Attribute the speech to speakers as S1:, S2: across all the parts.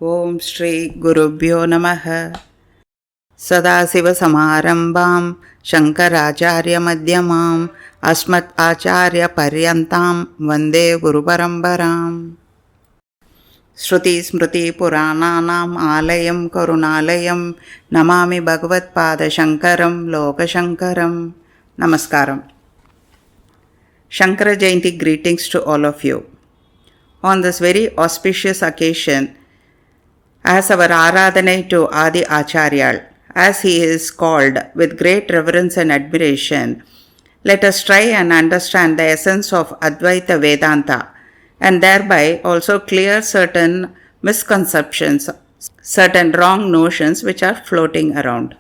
S1: Om Shri Gurubhyo Namaha. Sadasivasamarambham Shankaracharya Madhyamam Asmat Acharya Paryantam Vande Guru Parambaram. Shruti Smriti Purananam Alayam Karunalayam Namami Bhagavat Pada Shankaram Lokashankaram. Namaskaram. Shankara Jayanti greetings to all of you. On this very auspicious occasion, as our Aradhanai to Adi Acharyal, as he is called with great reverence and admiration, let us try and understand the essence of Advaitha Vedanta and thereby also clear certain misconceptions, certain wrong notions which are floating around.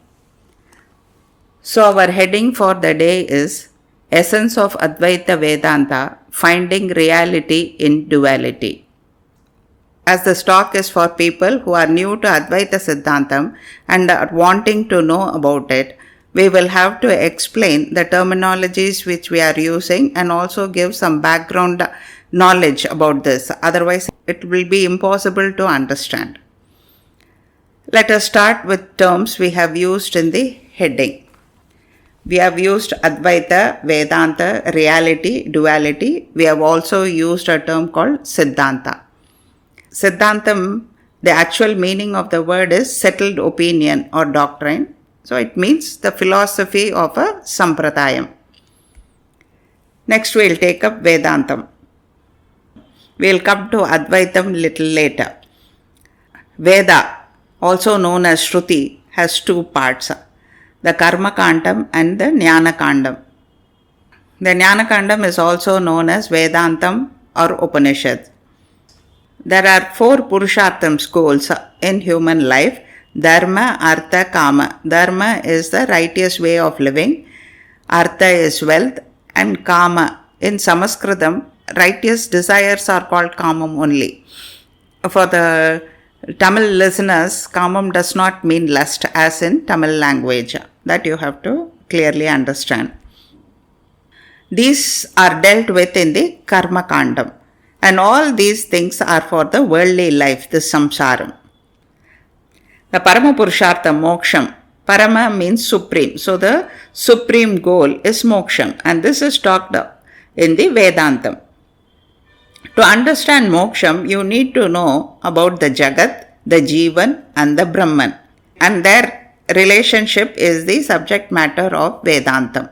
S1: So our heading for the day is Essence of Advaitha Vedanta, Finding Reality in Duality. As this talk is for people who are new to Advaita Siddhantam and are wanting to know about it, we will have to explain the terminologies which we are using and also give some background knowledge about this. Otherwise, it will be impossible to understand. Let us start with terms we have used in the heading. We have used Advaita, Vedanta, reality, duality. We have also used a term called Siddhanta. Siddhantam, the actual meaning of the word is settled opinion or doctrine. So it means the philosophy of a sampradayam. Next we'll take up Vedantham. We'll come to Advaitam little later. Veda, also known as Shruti, has two parts, the Karma Kandam and the Jnana Kandam. The Jnana Kandam is also known as Vedantham or Upanishad. There are 4 Purusharthams goals in human life: Dharma, Artha, Kama. Dharma is the righteous way of living, Artha is wealth, and Kama. In Sanskritam, righteous desires are called Kamam only. For the Tamil listeners, Kamam does not mean lust as in Tamil language. That you have to clearly understand. These are dealt with in the Karma Kandam. And all these things are for the worldly life, the samsaram. The Parama Purushartha, moksham. Parama means supreme. So the supreme goal is moksham. And this is talked in the Vedantam. To understand moksham, you need to know about the Jagat, the Jivan and the Brahman. And their relationship is the subject matter of Vedantam.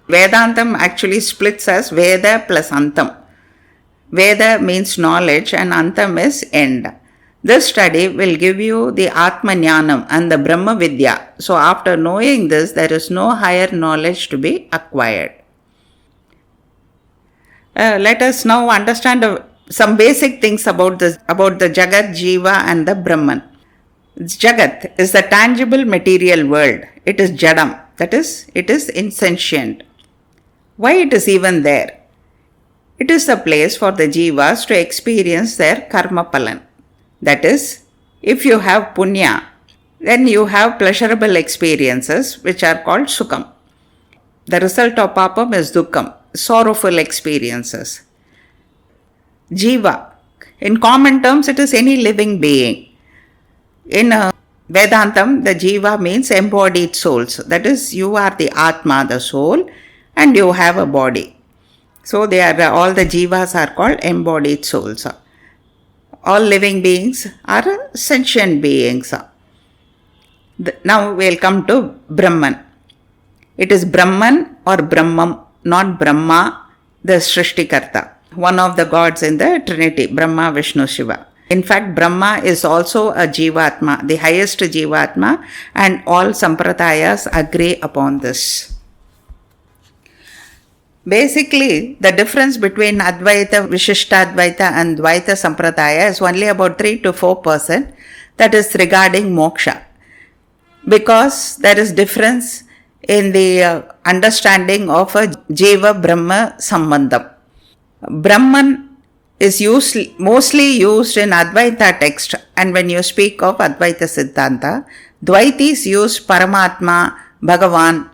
S1: Vedantam actually splits as Veda plus Antam. Veda means knowledge and Antam is end. This study will give you the Atma Jnanam and the Brahma Vidya. So after knowing this, there is no higher knowledge to be acquired. Let us now understand some basic things about the Jagat, Jiva and the Brahman. Jagat is the tangible material world. It is Jadam, that is, it is insentient. Why it is even there? It is the place for the jivas to experience their karma palan. That is, if you have punya, then you have pleasurable experiences which are called sukham. The result of papam is dukkam, sorrowful experiences. Jiva, in common terms, it is any living being. In Vedantam, the jiva means embodied souls. That is, you are the Atma, the soul, and you have a body. So they are all the jivas are called embodied souls. All living beings are sentient beings. Now we'll come to Brahman. It is Brahman or Brahmam, not Brahma, the Srishtikarta, one of the gods in the Trinity, Brahma, Vishnu, Shiva. In fact, Brahma is also a Jivatma, the highest Jivatma, and all Sampradayas agree upon this. Basically, the difference between Advaita, Vishishtadvaita and Dvaita Sampradaya is only about 3 to 4%. That is regarding moksha. Because there is difference in the understanding of a Jiva Brahma Sambandham. Brahman is mostly used in Advaita text, and when you speak of Advaita Siddhanta, Dvaitis use Paramatma, Bhagavan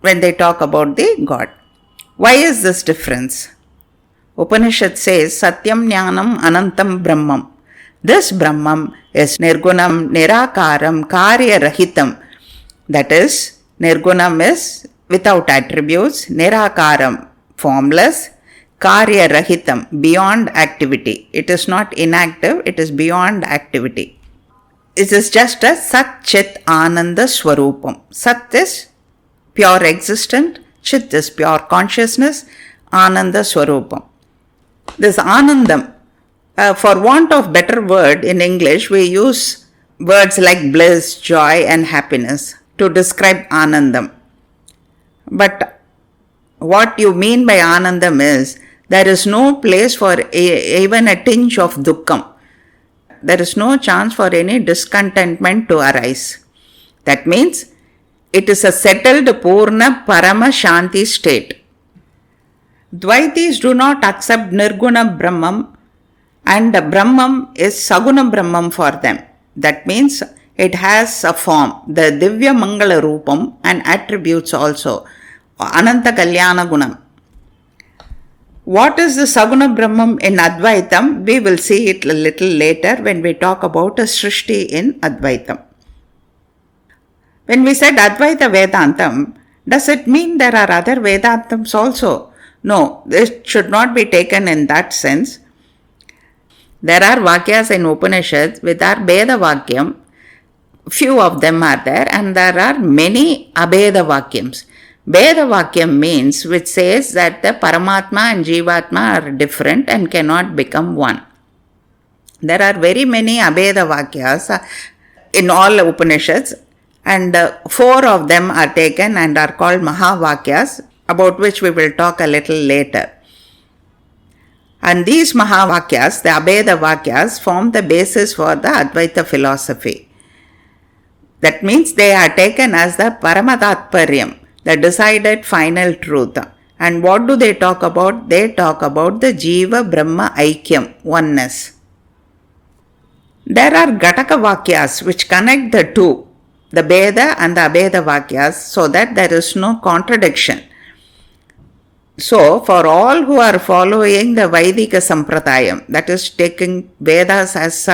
S1: when they talk about the God. Why is this difference? Upanishad says, Satyam Jnanam Anantam Brahmam. This Brahman is Nirgunam, Nirakaram, Karya Rahitam. That is, Nirgunam is without attributes, Nirakaram, formless, Karya Rahitam, beyond activity. It is not inactive, it is beyond activity. It is just a Sat Chit Ananda Swarupam. Sat is pure existent, Chit is pure consciousness, Ananda Swarupam. This Anandam, for want of better word in English, we use words like bliss, joy and happiness to describe Anandam. But what you mean by Anandam is, there is no place for even a tinge of dukkham. There is no chance for any discontentment to arise. That means it is a settled Purna Parama Shanti state. Dvaitis do not accept Nirguna Brahman, and Brahman is Saguna Brahman for them. That means it has a form, the Divya Mangala Rupam, and attributes also, Ananta Kalyana Gunam. What is the Saguna Brahman in Advaitam? We will see it a little later when we talk about a Srishti in Advaitam. When we said Advaita Vedantham, does it mean there are other Vedantams also? No, this should not be taken in that sense. There are Vakyas in Upanishads with our Veda Vakyam. Few of them are there, and there are many Abheda Vakyams. Veda Vakyam means which says that the Paramatma and Jivatma are different and cannot become one. There are very many Abheda Vakyas in all Upanishads, and 4 of them are taken and are called Mahavakyas, about which we will talk a little later. And these Mahavakyas, the Abheda Vakyas, form the basis for the Advaita philosophy. That means they are taken as the Paramatatparyam, the decided final truth. And what do they talk about? They talk about the Jiva Brahma Aikyam, oneness. There are Ghataka Vakyas which connect the two, the Veda and the Abheda Vakyas, so that there is no contradiction. So, for all who are following the Vaidika Sampradayam, that is taking Vedas as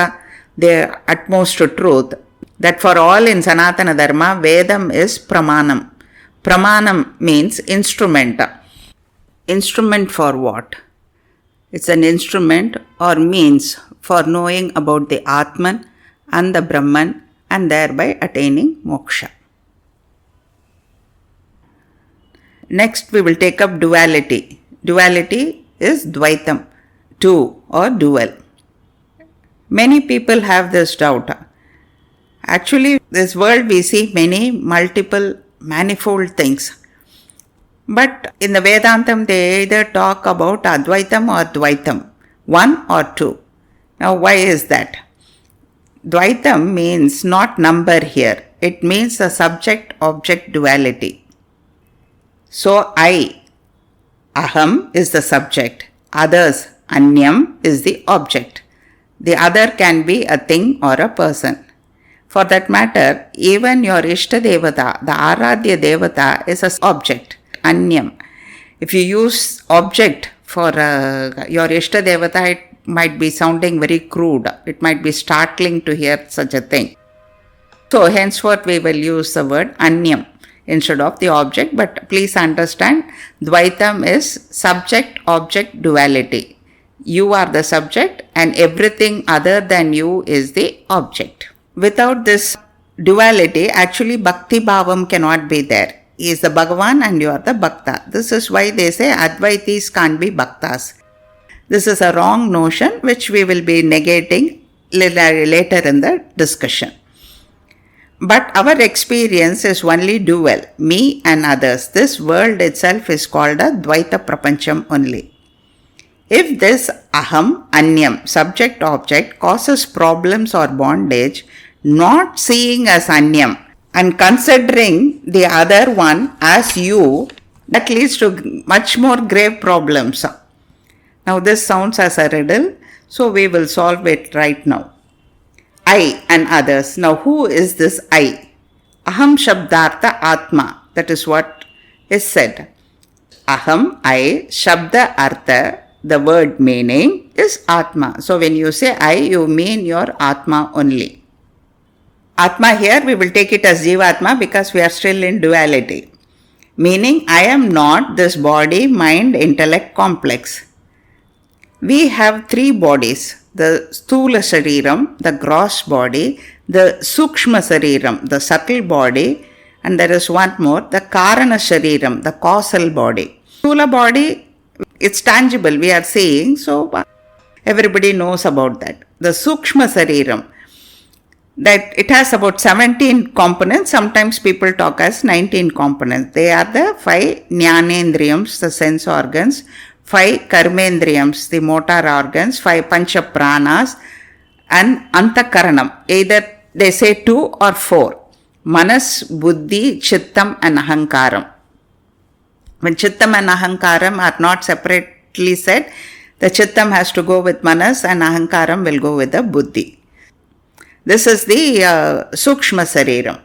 S1: their utmost truth, that for all in Sanatana Dharma, Vedam is Pramanam. Pramanam means instrument. Instrument for what? It's an instrument or means for knowing about the Atman and the Brahman and thereby attaining moksha. Next we will take up duality. Duality is Dvaitam, two or dual. Many people have this doubt. Actually, this world we see many multiple manifold things. But in the Vedantham they either talk about Advaitam or Dvaitam, one or two. Now why is that? Dvaitam means not number here. It means the subject-object duality. So I, Aham is the subject, others, Anyam is the object. The other can be a thing or a person. For that matter, even your Ishta Devata, the Aradhya Devata is an object, Anyam. If you use object for your Ishta Devata, it might be sounding very crude. It might be startling to hear such a thing. So henceforth we will use the word Anyam instead of the object, but please understand, Dvaitam is subject-object duality. You are the subject and everything other than you is the object. Without this duality, actually Bhakti Bhavam cannot be there. He is the Bhagavan and you are the Bhakta. This is why they say Advaitis can't be Bhaktas. This is a wrong notion which we will be negating later in the discussion. But our experience is only dual, me and others. This world itself is called a Dvaita Prapancham only. If this Aham, Anyam, subject-object causes problems or bondage, not seeing as Anyam and considering the other one as you, that leads to much more grave problems. Now this sounds as a riddle, so we will solve it right now. I and others. Now who is this I? Aham Shabdartha Atma. That is what is said. Aham, I, Shabda Artha, the word meaning is Atma. So when you say I, you mean your Atma only. Atma here we will take it as Jivatma because we are still in duality. Meaning I am not this body, mind, intellect complex. We have three bodies, the Sthula Shariram, the gross body, the Sukshma Shariram, the subtle body, and there is one more, the Karana Shariram, the causal body. Sthula body, it's tangible, we are seeing, so everybody knows about that. The Sukshma Shariram, that it has about 17 components, sometimes people talk as 19 components. They are the 5 Jnanendriyams, the sense organs, 5 Karmendriyams, the motor organs, 5 Pancha Pranas, and Antakaranam. Either they say 2 or 4. Manas, Buddhi, Chittam and Ahankaram. When Chittam and Ahankaram are not separately said, the Chittam has to go with Manas and Ahankaram will go with the Buddhi. This is the Sukshma Shariram.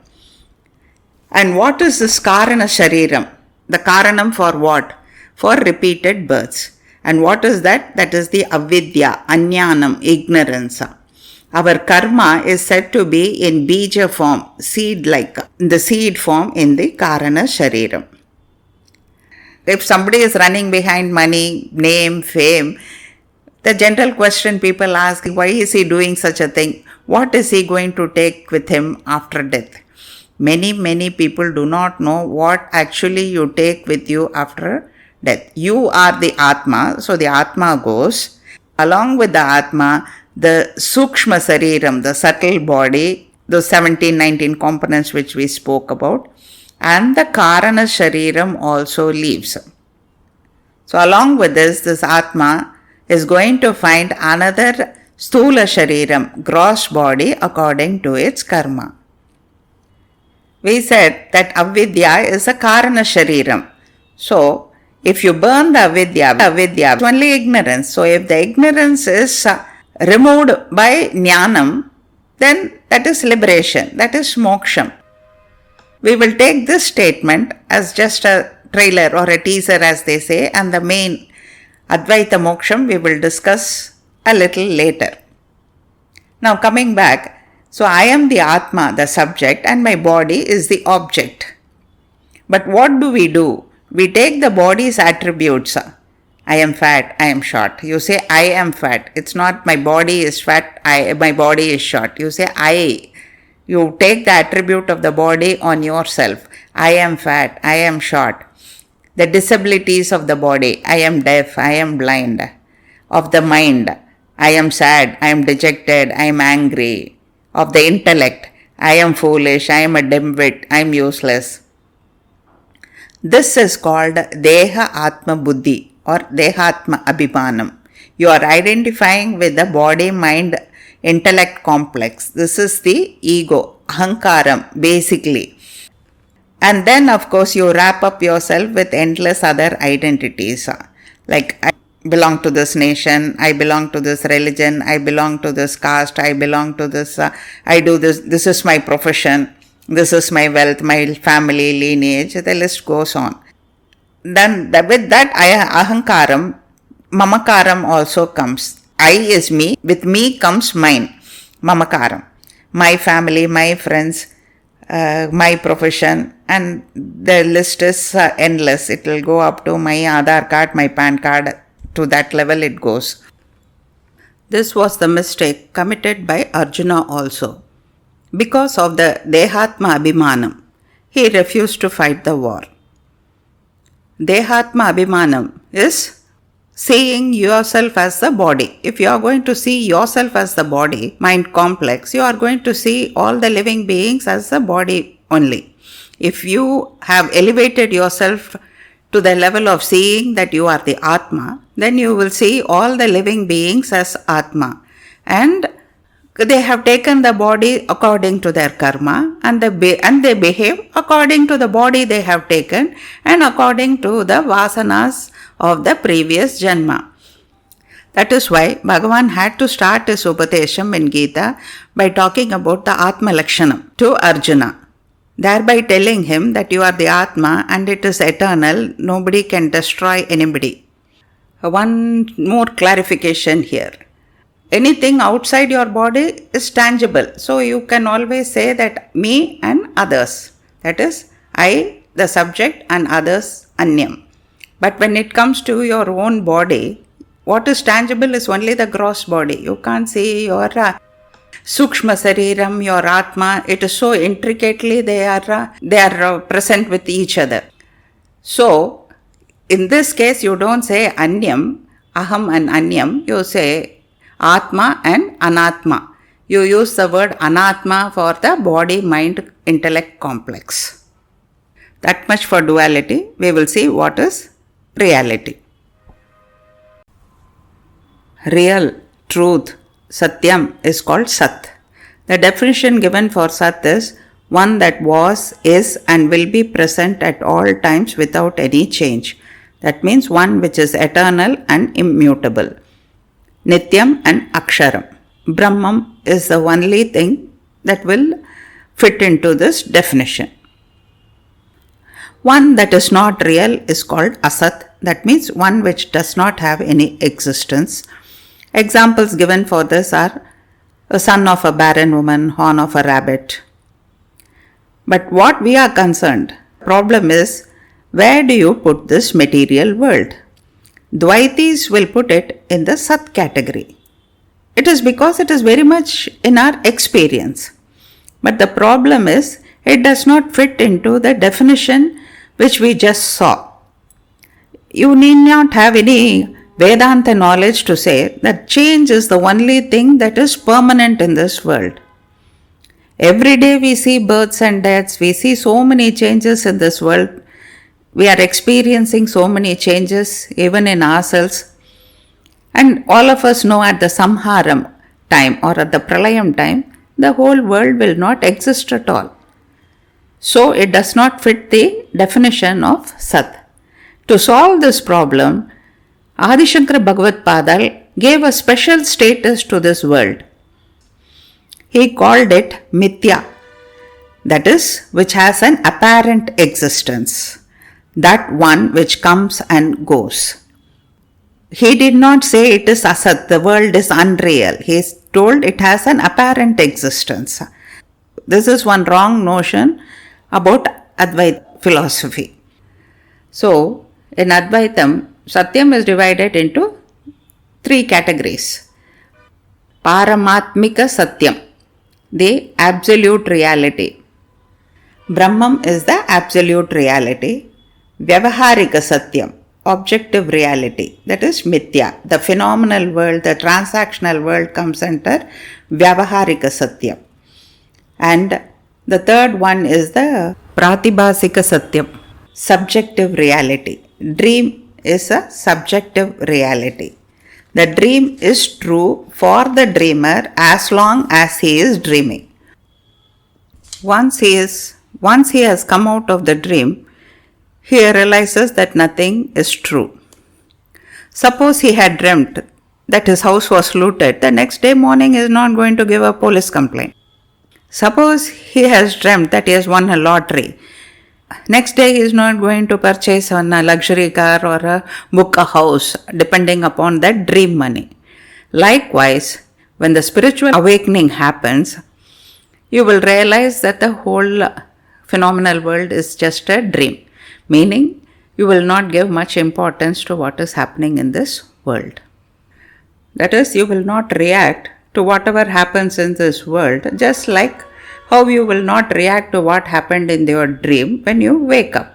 S1: And what is this Karana Shariram? The Karanam for what? For repeated births. And what is that? That is the Avidya, Anyanam, ignorance. Our karma is said to be in bija form, seed-like, the seed form in the Karana Shariram. If somebody is running behind money, name, fame, the general question people ask, why is he doing such a thing? What is he going to take with him after death? Many people do not know what actually you take with you after death. You are the Atma, so the Atma goes. Along with the Atma, the Sukshma Shariram, the subtle body, those 17-19 components which we spoke about, and the Karana Shariram also leaves. So along with this Atma is going to find another Sthula Shariram, gross body according to its karma. We said that Avidya is a Karana Shariram. So, if you burn the Avidya is only ignorance. So, if the ignorance is removed by Jnanam, then that is liberation, that is moksham. We will take this statement as just a trailer or a teaser as they say, and the main Advaitha moksham we will discuss a little later. Now coming back, so I am the Atma, the subject, and my body is the object. But what do? We take the body's attributes. I am fat, I am short. You say I am fat. It's not my body is fat, my body is short. You say I. You take the attribute of the body on yourself. I am fat, I am short. The disabilities of the body, I am deaf, I am blind. Of the mind, I am sad, I am dejected, I am angry. Of the intellect, I am foolish, I am a dimwit, I am useless. This is called Deha Atma Buddhi or Dehatma Abhimanam. You are identifying with the body, mind, intellect complex. This is the ego, Ahankaram, basically. And then, of course, you wrap up yourself with endless other identities. Like, I belong to this nation, I belong to this religion, I belong to this caste, I belong to this, I do this, this is my profession, this is my wealth, my family, lineage, the list goes on. Then, with that Ahankaram, Mamakaram also comes. I is me, with me comes mine, Mamakaram. My family, my friends, my profession, and the list is endless. It will go up to my Aadhaar card, my PAN card, to that level it goes. This was the mistake committed by Arjuna also. Because of the Dehatma Abhimanam, he refused to fight the war. Dehatma Abhimanam is seeing yourself as the body. If you are going to see yourself as the body, mind complex, you are going to see all the living beings as the body only. If you have elevated yourself to the level of seeing that you are the Atma, then you will see all the living beings as Atma. And they have taken the body according to their karma and they behave according to the body they have taken and according to the vasanas of the previous janma. That is why Bhagavan had to start his Upatesham in Gita by talking about the Atma Lakshanam to Arjuna, thereby telling him that you are the Atma and it is eternal, nobody can destroy anybody. One more clarification here. Anything outside your body is tangible. So you can always say that me and others. That is, I, the subject, and others, anyam. But when it comes to your own body, what is tangible is only the gross body. You can't see your Sukshma Sariram, your Atma. It is so intricately they are present with each other. So, in this case, you don't say Anyam, Aham and Anyam. You say Atma and Anatma. You use the word Anatma for the body-mind-intellect complex. That much for duality. We will see what is reality. Real, truth, Satyam is called Sat. The definition given for Sat is one that was, is and will be present at all times without any change. That means one which is eternal and immutable. Nityam and Aksharam. Brahman is the only thing that will fit into this definition. One that is not real is called Asat. That means one which does not have any existence. Examples given for this are a son of a barren woman, horn of a rabbit. But what we are concerned, problem is, where do you put this material world? Dvaitis will put it in the Sat category. It is because it is very much in our experience. But the problem is, it does not fit into the definition which we just saw. You need not have any Vedanta knowledge to say that change is the only thing that is permanent in this world. Every day we see births and deaths, we see so many changes in this world. We are experiencing so many changes even in ourselves. And all of us know at the Samharam time or at the Pralayam time, the whole world will not exist at all. So it does not fit the definition of Sat. To solve this problem, Adi Shankara Bhagavad Padal gave a special status to this world. He called it Mithya, that is, which has an apparent existence, that one which comes and goes. He did not say it is Asat, the world is unreal. He told it has an apparent existence. This is one wrong notion about Advaitha philosophy. So, in Advaitam, Satyam is divided into three categories. Paramatmika Satyam, the absolute reality. Brahman is the absolute reality. Vyavaharika Satyam, objective reality. That is Mithya. The phenomenal world, the transactional world comes under Vyavaharika Satyam. And the third one is the Pratibhasika Satyam, subjective reality. Dream is a subjective reality. The dream is true for the dreamer as long as he is dreaming. Once he has come out of the dream, he realizes that nothing is true. Suppose he had dreamt that his house was looted, the next day morning he is not going to give a police complaint. Suppose he has dreamt that he has won a lottery. Next day he is not going to purchase a luxury car or book a house depending upon that dream money. Likewise, when the spiritual awakening happens, you will realize that the whole phenomenal world is just a dream. Meaning, you will not give much importance to what is happening in this world. That is, you will not react to whatever happens in this world, just like how you will not react to what happened in your dream when you wake up.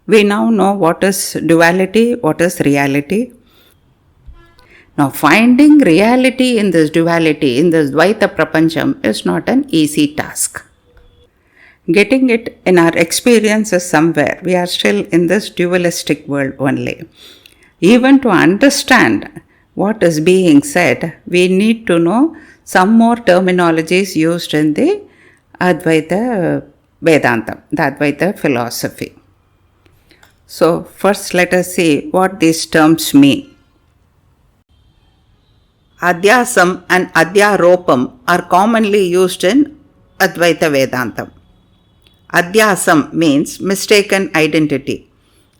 S1: We now know what is duality, what is reality. Now, finding reality in this duality, in this Dvaita Prapancham, is not an easy task. Getting it in our experience is somewhere. We are still in this dualistic world only. Even to understand what is being said, we need to know some more terminologies used in the Advaitha Vedantham, the Advaitha philosophy. So, first let us see what these terms mean. Adhyasam and Adhyaropam are commonly used in Advaitha Vedantham. Adhyasam means mistaken identity.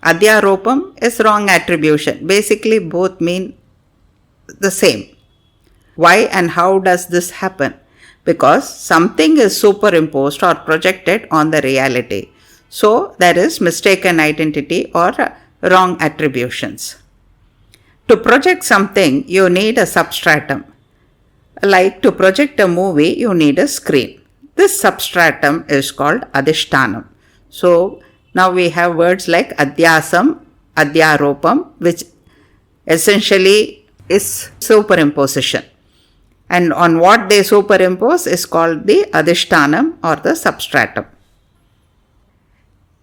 S1: Adhyaropam is wrong attribution. Basically, both mean the same. Why and how does this happen? Because something is superimposed or projected on the reality. So, there is mistaken identity or wrong attributions. To project something, you need a substratum. Like to project a movie, you need a screen. This substratum is called adhishtanam. So, now we have words like adhyasam, adhyaropam, which essentially is superimposition. And on what they superimpose is called the adhishtanam or the substratum.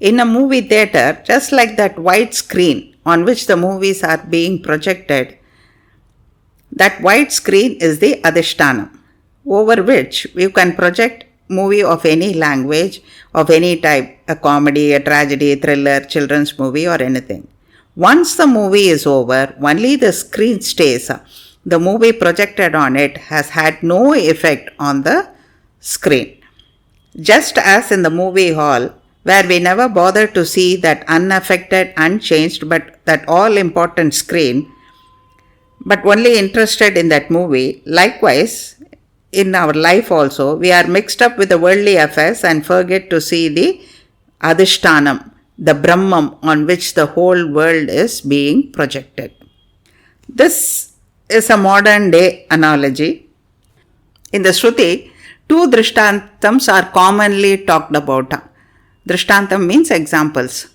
S1: In a movie theatre, just like that white screen on which the movies are being projected, that white screen is the adhishtanam, over which you can project movie of any language, of any type, a comedy, a tragedy, a thriller, children's movie or anything. Once the movie is over, only the screen stays. The movie projected on it has had no effect on the screen. Just as in the movie hall, where we never bother to see that unaffected, unchanged, but that all important screen, but only interested in that movie, likewise, in our life also, we are mixed up with the worldly affairs and forget to see the adhishtanam, the Brahman on which the whole world is being projected. This is a modern day analogy. In the Shruti, two drishtantams are commonly talked about. Drishtantam means examples.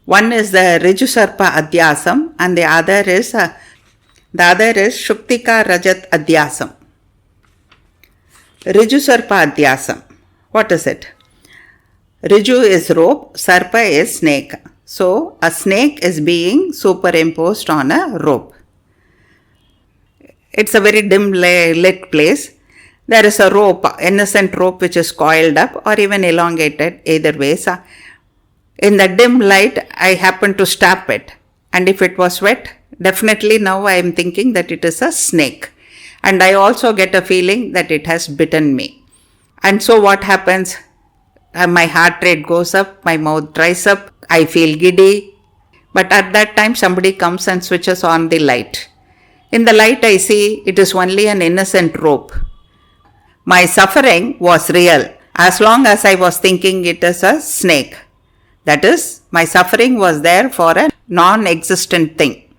S1: One is the Rijusarpa Adhyasam and the other is Shuktika Rajat Adhyasam. Rijusarpa Adhyasam. What is it? Riju is rope, Sarpa is snake. So, a snake is being superimposed on a rope. It's a very dim lit place. There is a rope, innocent rope which is coiled up or even elongated, either ways. In the dim light, I happen to stab it. And if it was wet, definitely now I am thinking that it is a snake. And I also get a feeling that it has bitten me. And so what happens? My heart rate goes up, my mouth dries up, I feel giddy. But at that time, somebody comes and switches on the light. In the light, I see it is only an innocent rope. My suffering was real as long as I was thinking it is a snake. That is, my suffering was there for a non-existent thing.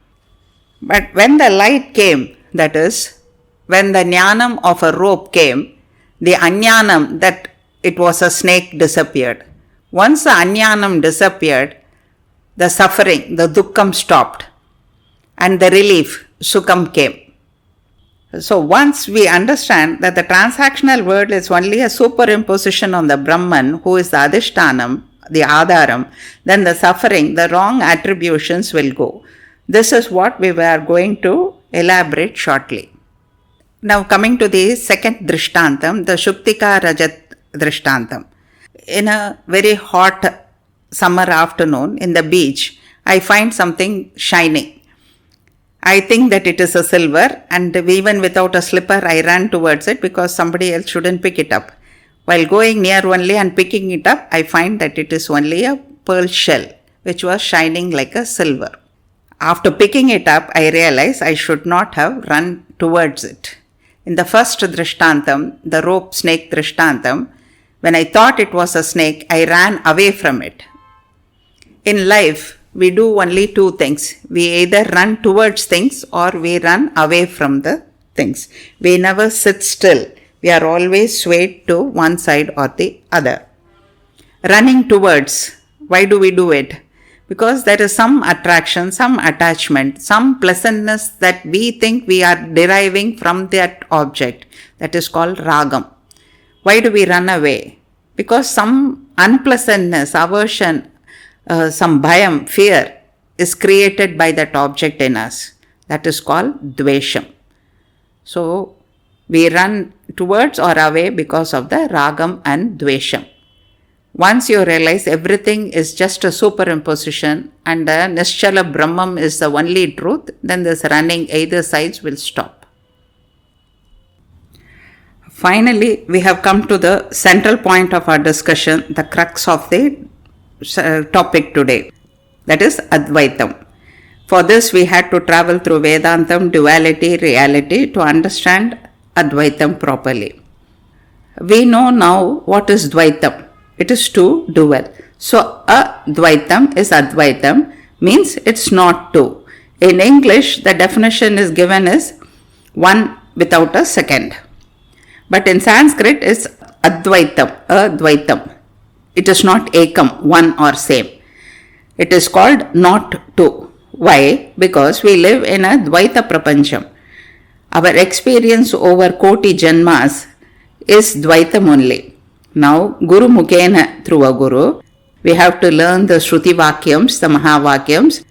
S1: But when the light came, that is, when the jnanam of a rope came, the ajnanam that it was a snake disappeared. Once the ajnanam disappeared, the suffering, the dukkham stopped and the relief, sukham came. So once we understand that the transactional world is only a superimposition on the Brahman, who is the adhishtanam, the adharam, then the suffering, the wrong attributions will go. This is what we were going to elaborate shortly. Now coming to the second drishtantam, the Shuktika Rajat drishtantam. In a very hot summer afternoon in the beach, I find something shining. I think that it is a silver, and even without a slipper I ran towards it because somebody else shouldn't pick it up. While going near only and picking it up, I find that it is only a pearl shell which was shining like a silver. After picking it up, I realize I should not have run towards it. In the first drishtantam, the rope snake drishtantam, when I thought it was a snake, I ran away from it. In life, we do only two things. We either run towards things or we run away from the things. We never sit still. We are always swayed to one side or the other. Running towards, why do we do it? Because there is some attraction, some attachment, some pleasantness that we think we are deriving from that object. That is called ragam. Why do we run away? Because some unpleasantness, aversion, some bhayam, fear is created by that object in us. That is called dvesham. So, we run towards or away because of the ragam and dvesham. Once you realize everything is just a superimposition and the Nischala Brahman is the only truth, then this running either sides will stop. Finally, we have come to the central point of our discussion, the crux of the topic today. That is Advaitam. For this, we had to travel through Vedantham, duality, reality to understand Advaitam properly. We know now what is Dvaitam. It is two, dual. So, Advaitam is Advaitam, means it's not two. In English, the definition is given as one without a second. But in Sanskrit, it's Advaitam. It is not Ekam, one or same. It is called not two. Why? Because we live in a Dvaita Prapancham. Our experience over Koti Janmas is Dvaitam only. Now, Guru Mukena, through a Guru, we have to learn the Shruti Vakyams, the Mahavakyams,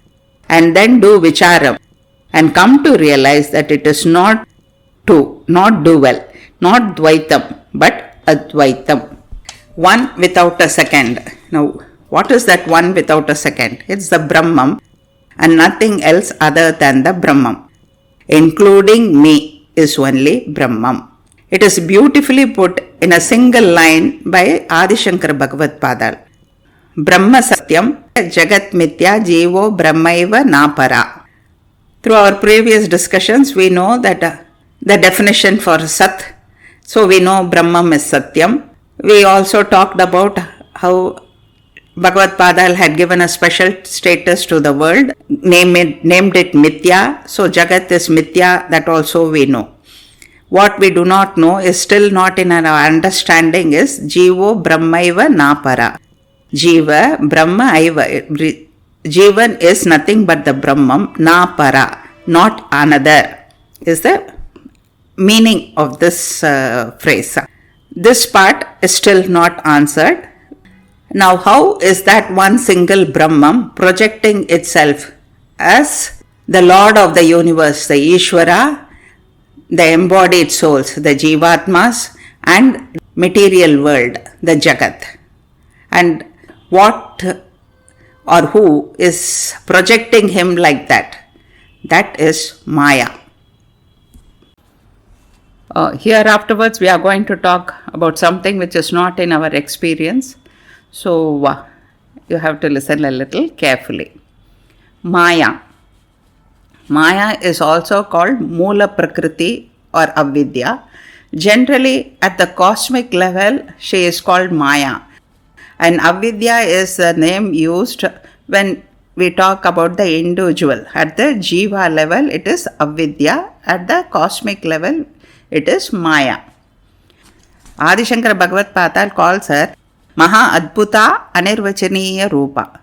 S1: and then do Vicharam and come to realize that it is not two, not dual, not Dvaitam, but Advaitam. One without a second. Now, what is that one without a second? It's the Brahman and nothing else other than the Brahman. Including me is only Brahman. It is beautifully put in a single line by Adi Shankara Bhagavad Padal. Brahma Satyam Jagat Mithya Jivo Brahmaiva Napara. Through our previous discussions, we know that the definition for Sat. So we know Brahman is Satyam. We also talked about how Bhagavad Padal had given a special status to the world, named it Mithya. So Jagat is Mithya, that also we know. What we do not know is still not in our understanding is Jivo Brahmaiva Napara. Jiva, Brahma, Aiva. Jivan is nothing but the Brahman, Napara, not another, is the meaning of this phrase. This part is still not answered. Now, how is that one single Brahman projecting itself as the Lord of the universe, the Ishvara, the embodied souls, the Jivatmas, and material world, the Jagat? And what or who is projecting him like that? That is Maya. Here afterwards we are going to talk about something which is not in our experience. So you have to listen a little carefully. Maya. Maya is also called Moola Prakriti or Avidya. Generally at the cosmic level she is called Maya. And Avidya is the name used when we talk about the individual. At the Jiva level it is Avidya. At the cosmic level it is Maya. Adi Shankara Bhagavad Padal calls her Maha Adbhuta Anirvachaniya Rupa.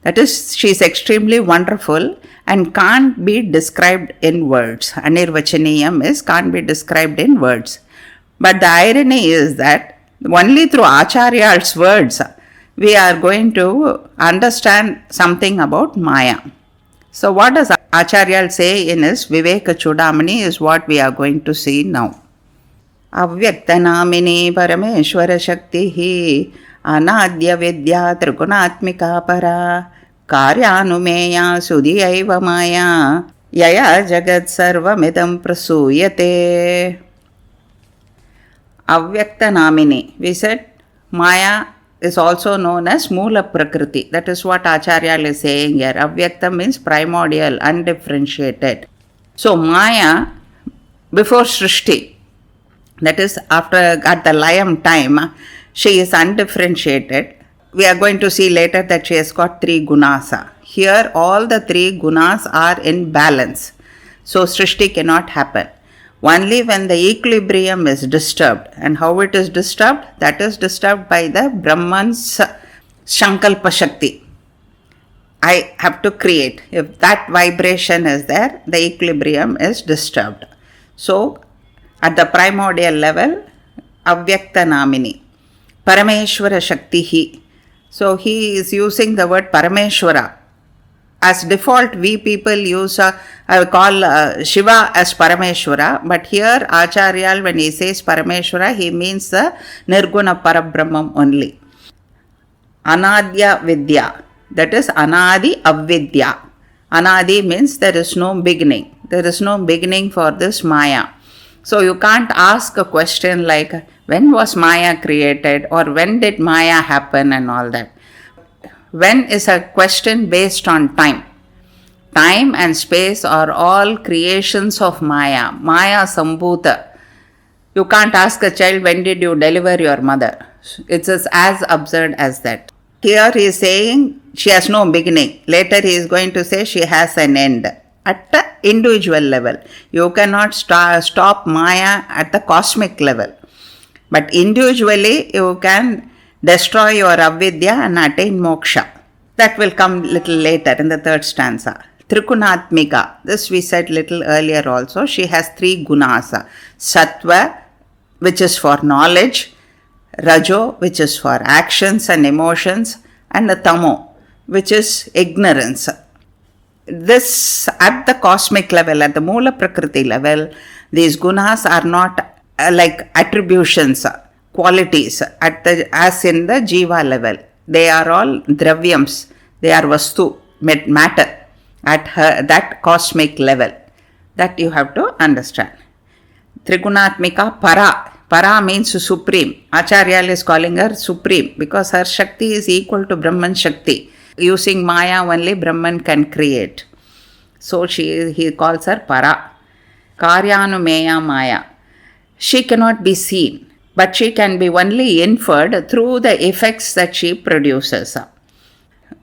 S1: That is, she is extremely wonderful and can't be described in words. Anirvachaniyam is can't be described in words. But the irony is that only through Acharyal's words we are going to understand something about Maya. So what does Acharyal say in his Viveka Chudamani is what we are going to see now. Avyaktanamini Parameshwara Shaktihi Anadya Vidya Trigunatmika Para Karyanumeya Sudhiyaiva Maya Yaya Jagat Sarvamidam Prasuyate. Avyaktanamini. We said Maya is also known as Moola Prakriti. That is what Acharya is saying here. Avyakta means primordial, undifferentiated. So Maya, before Srishti, that is after at the Layam time, she is undifferentiated. We are going to see later that she has got 3 gunas. Here all the 3 gunas are in balance. So Srishti cannot happen. Only when the equilibrium is disturbed. And how it is disturbed? That is disturbed by the Brahman's Shankalpa Shakti. I have to create. If that vibration is there, the equilibrium is disturbed. So, at the primordial level, Avyakta Namini. Parameshwara Shaktihi. So, he is using the word Parameshwara. As default, we people use, I will call Shiva as Parameshwara, but here Acharyal, when he says Parameshwara, he means the Nirguna Parabrahmam only. Anadya Vidya, that is Anadi Avidya. Anadi means there is no beginning. There is no beginning for this Maya. So you can't ask a question like, when was Maya created or when did Maya happen and all that. When is a question based on time. Time and space are all creations of Maya. Maya Sambhuta. You can't ask a child, when did you deliver your mother? It's as absurd as that. Here he is saying she has no beginning. Later he is going to say she has an end. At the individual level. You cannot stop Maya at the cosmic level. But individually you can destroy your avidya and attain moksha. That will come little later in the third stanza. Trikunatmika. This we said little earlier also. She has 3 gunas. Sattva, which is for knowledge. Rajo, which is for actions and emotions. And the Tamo, which is ignorance. This at the cosmic level, at the Moola Prakriti level, these gunas are not like attributions, qualities as in the Jiva level. They are all dravyams. They are vastu, matter at that cosmic level. That you have to understand. Trigunatmika para. Para means supreme. Acharya is calling her supreme because her Shakti is equal to Brahman Shakti. Using Maya only Brahman can create. So he calls her para. Karyanumeya Maya. She cannot be seen, but she can be only inferred through the effects that she produces.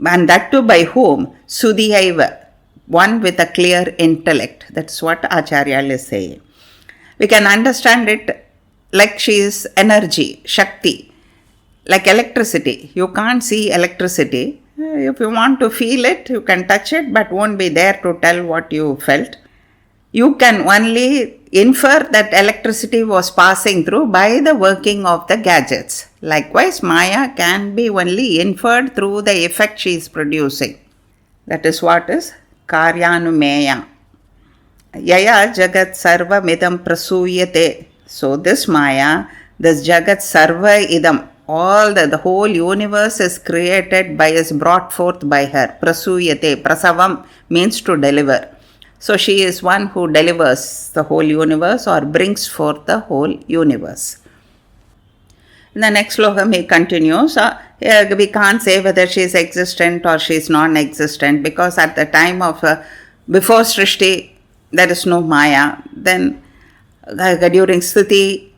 S1: And that too by whom? Sudhiyaiva, one with a clear intellect. That's what Acharya is saying. We can understand it like she is energy, Shakti, like electricity. You can't see electricity. If you want to feel it, you can touch it, but won't be there to tell what you felt. You can only infer that electricity was passing through by the working of the gadgets. Likewise, Maya can be only inferred through the effect she is producing. That is what is Karyanumeya. Yaya Jagat Sarva Midam Prasuyate. So this Maya, this Jagat Sarva Idam, all the whole universe is created is brought forth by her. Prasuyate, prasavam means to deliver. So she is one who delivers the whole universe or brings forth the whole universe. In the next slokam he continues, we can't say whether she is existent or she is non-existent because at the time of before Srishti there is no Maya. Then during Sthiti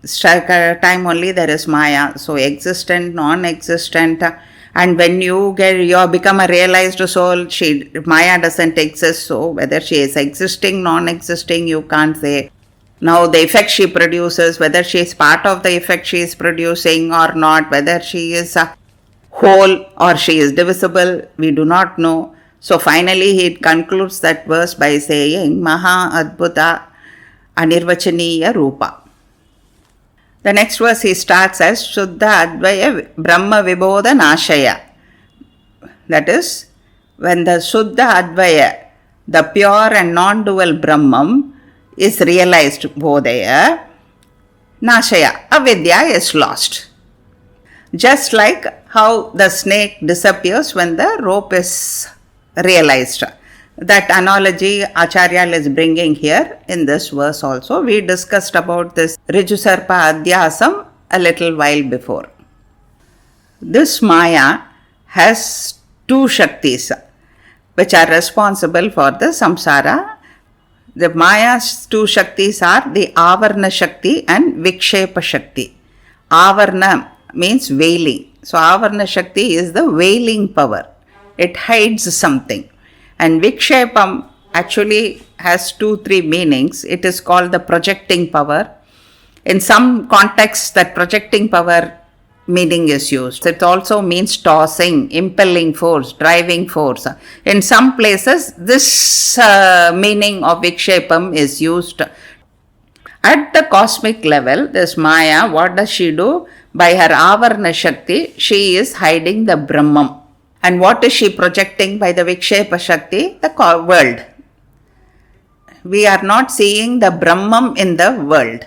S1: time only there is Maya. So existent, non-existent. And when you become a realized soul, Maya doesn't exist. So whether she is existing, non-existing, you can't say. Now the effect she produces, whether she is part of the effect she is producing or not, whether she is whole or she is divisible, we do not know. So finally he concludes that verse by saying Maha Adbhuta Anirvachaniya Rupa. The next verse he starts as Shuddha Advaya Brahma Vibodha Nashaya. That is, when the Shuddha Advaya, the pure and non-dual Brahman is realized Bodhaya, Nashaya, avidya is lost. Just like how the snake disappears when the rope is realized. That analogy Acharya is bringing here in this verse also. We discussed about this Rijusarpa Adhyasam a little while before. This Maya has 2 Shaktis which are responsible for the samsara. The Maya's 2 Shaktis are the Avarna Shakti and Vikshepa Shakti. Avarna means veiling. So Avarna Shakti is the veiling power. It hides something. And Vikshepam actually has 2-3 meanings. It is called the projecting power. In some contexts, that projecting power meaning is used. It also means tossing, impelling force, driving force. In some places, this meaning of Vikshepam is used. At the cosmic level, this Maya, what does she do? By her Avarna Shakti, she is hiding the Brahman. And what is she projecting by the Vikshepa Shakti? The world. We are not seeing the Brahman in the world.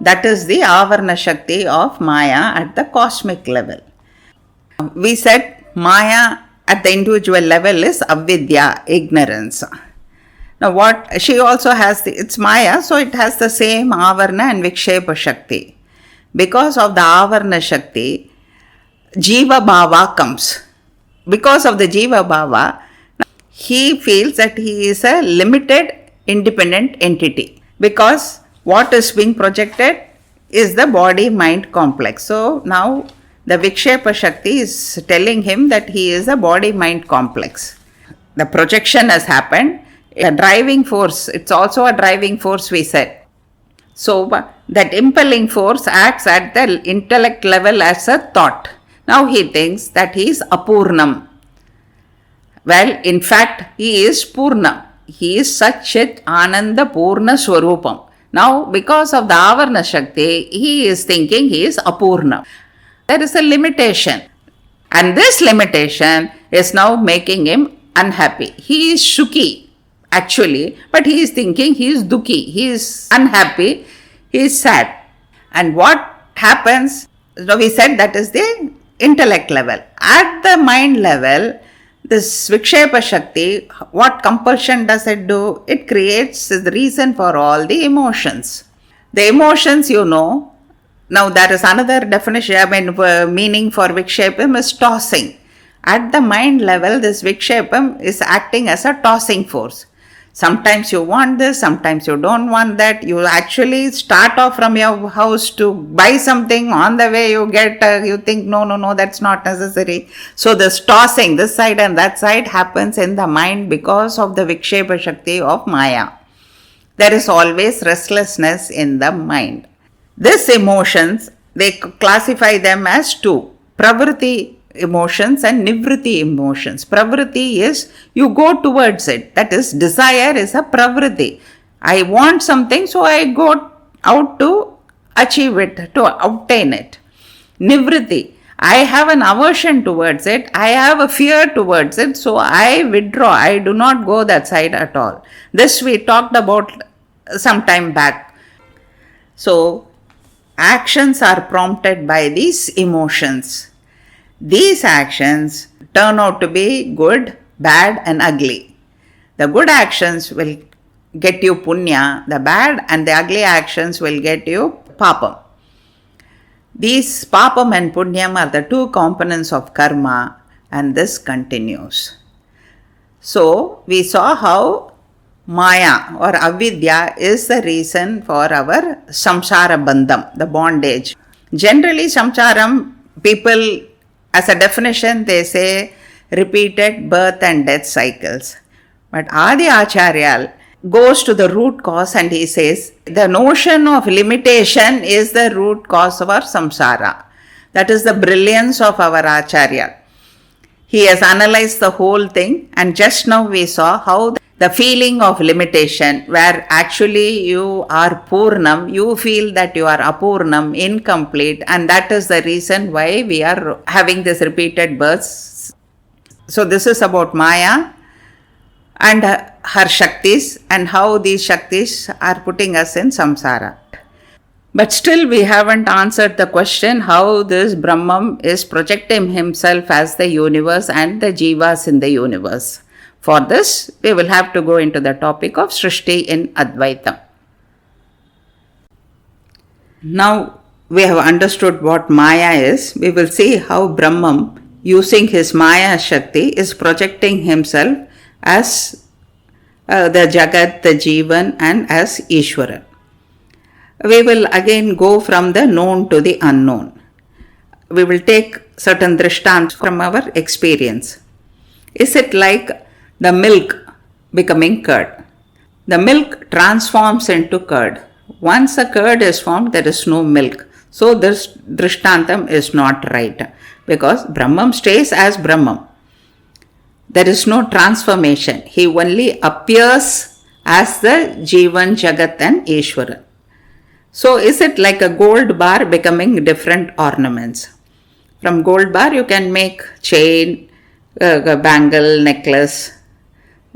S1: That is the Avarna Shakti of Maya at the cosmic level. We said Maya at the individual level is avidya, ignorance. Now what she also has, it's Maya, so it has the same Avarna and Vikshepa Shakti. Because of the Avarna Shakti, Jiva Bhava comes. because of the Jiva Bhava, he feels that he is a limited independent entity, because what is being projected is the body-mind complex. So now the Vikshepa Shakti is telling him that he is a body-mind complex. The projection has happened, a driving force, it's also a driving force, we said. So that impelling force acts at the intellect level as a thought. Now he thinks that he is Apurnam. Well, in fact, he is Purna. He is Satchit Ananda Purna Swarupam. Now, because of the Avarna Shakti, he is thinking he is Apurna. There is a limitation. And this limitation is now making him unhappy. He is Shuki, actually, but he is thinking he is Dukhi. He is unhappy. He is sad. And what happens? So we said that is the intellect level. At the mind level, this Vikshepa Shakti, what compulsion does it do? It creates the reason for all the emotions. The emotions, now there is another definition, meaning for Vikshepam is tossing. At the mind level, this Vikshepam is acting as a tossing force. Sometimes you want this, sometimes you don't want that. You actually start off from your house to buy something. On the way you think, no, that's not necessary. So this tossing, this side and that side, happens in the mind because of the Vikshepa Shakti of Maya. There is always restlessness in the mind. These emotions, they classify them as two: Pravritti emotions and Nivritti emotions. Pravritti is you go towards it. That is, desire is a Pravritti. I want something, so I go out to achieve it, to obtain it. Nivritti, I have an aversion towards it, I have a fear towards it, so I withdraw. I do not go that side at all. This we talked about some time back. So, actions are prompted by these emotions. These actions turn out to be good, bad and ugly. The good actions will get you punya, the bad and the ugly actions will get you papam. These papam and punyam are the two components of karma, and this continues. So, we saw how Maya or avidya is the reason for our samsara bandham, the bondage. Generally, samsaram, people, as a definition, they say repeated birth and death cycles. But Adi Acharya goes to the root cause and he says the notion of limitation is the root cause of our samsara. That is the brilliance of our Acharya. He has analyzed the whole thing, and just now we saw how the feeling of limitation, where actually you are Purnam, you feel that you are Apurnam, incomplete, and that is the reason why we are having this repeated births. So this is about Maya and her Shaktis, and how these Shaktis are putting us in samsara. But still we haven't answered the question how this Brahman is projecting himself as the universe and the Jivas in the universe. For this, we will have to go into the topic of Srishti in Advaitha. Now we have understood what Maya is. We will see how Brahman, using his Maya Shakti, is projecting himself as the Jagat, the Jivan, and as Ishwaran. We will again go from the known to the unknown. We will take certain drishtants from our experience. Is it like the milk becoming curd? The milk transforms into curd. Once a curd is formed, there is no milk. So this drishtantam is not right, because Brahman stays as Brahman. There is no transformation. He only appears as the Jivan, Jagat and Ishwaran. So is it like a gold bar becoming different ornaments? From gold bar you can make chain, bangle, necklace.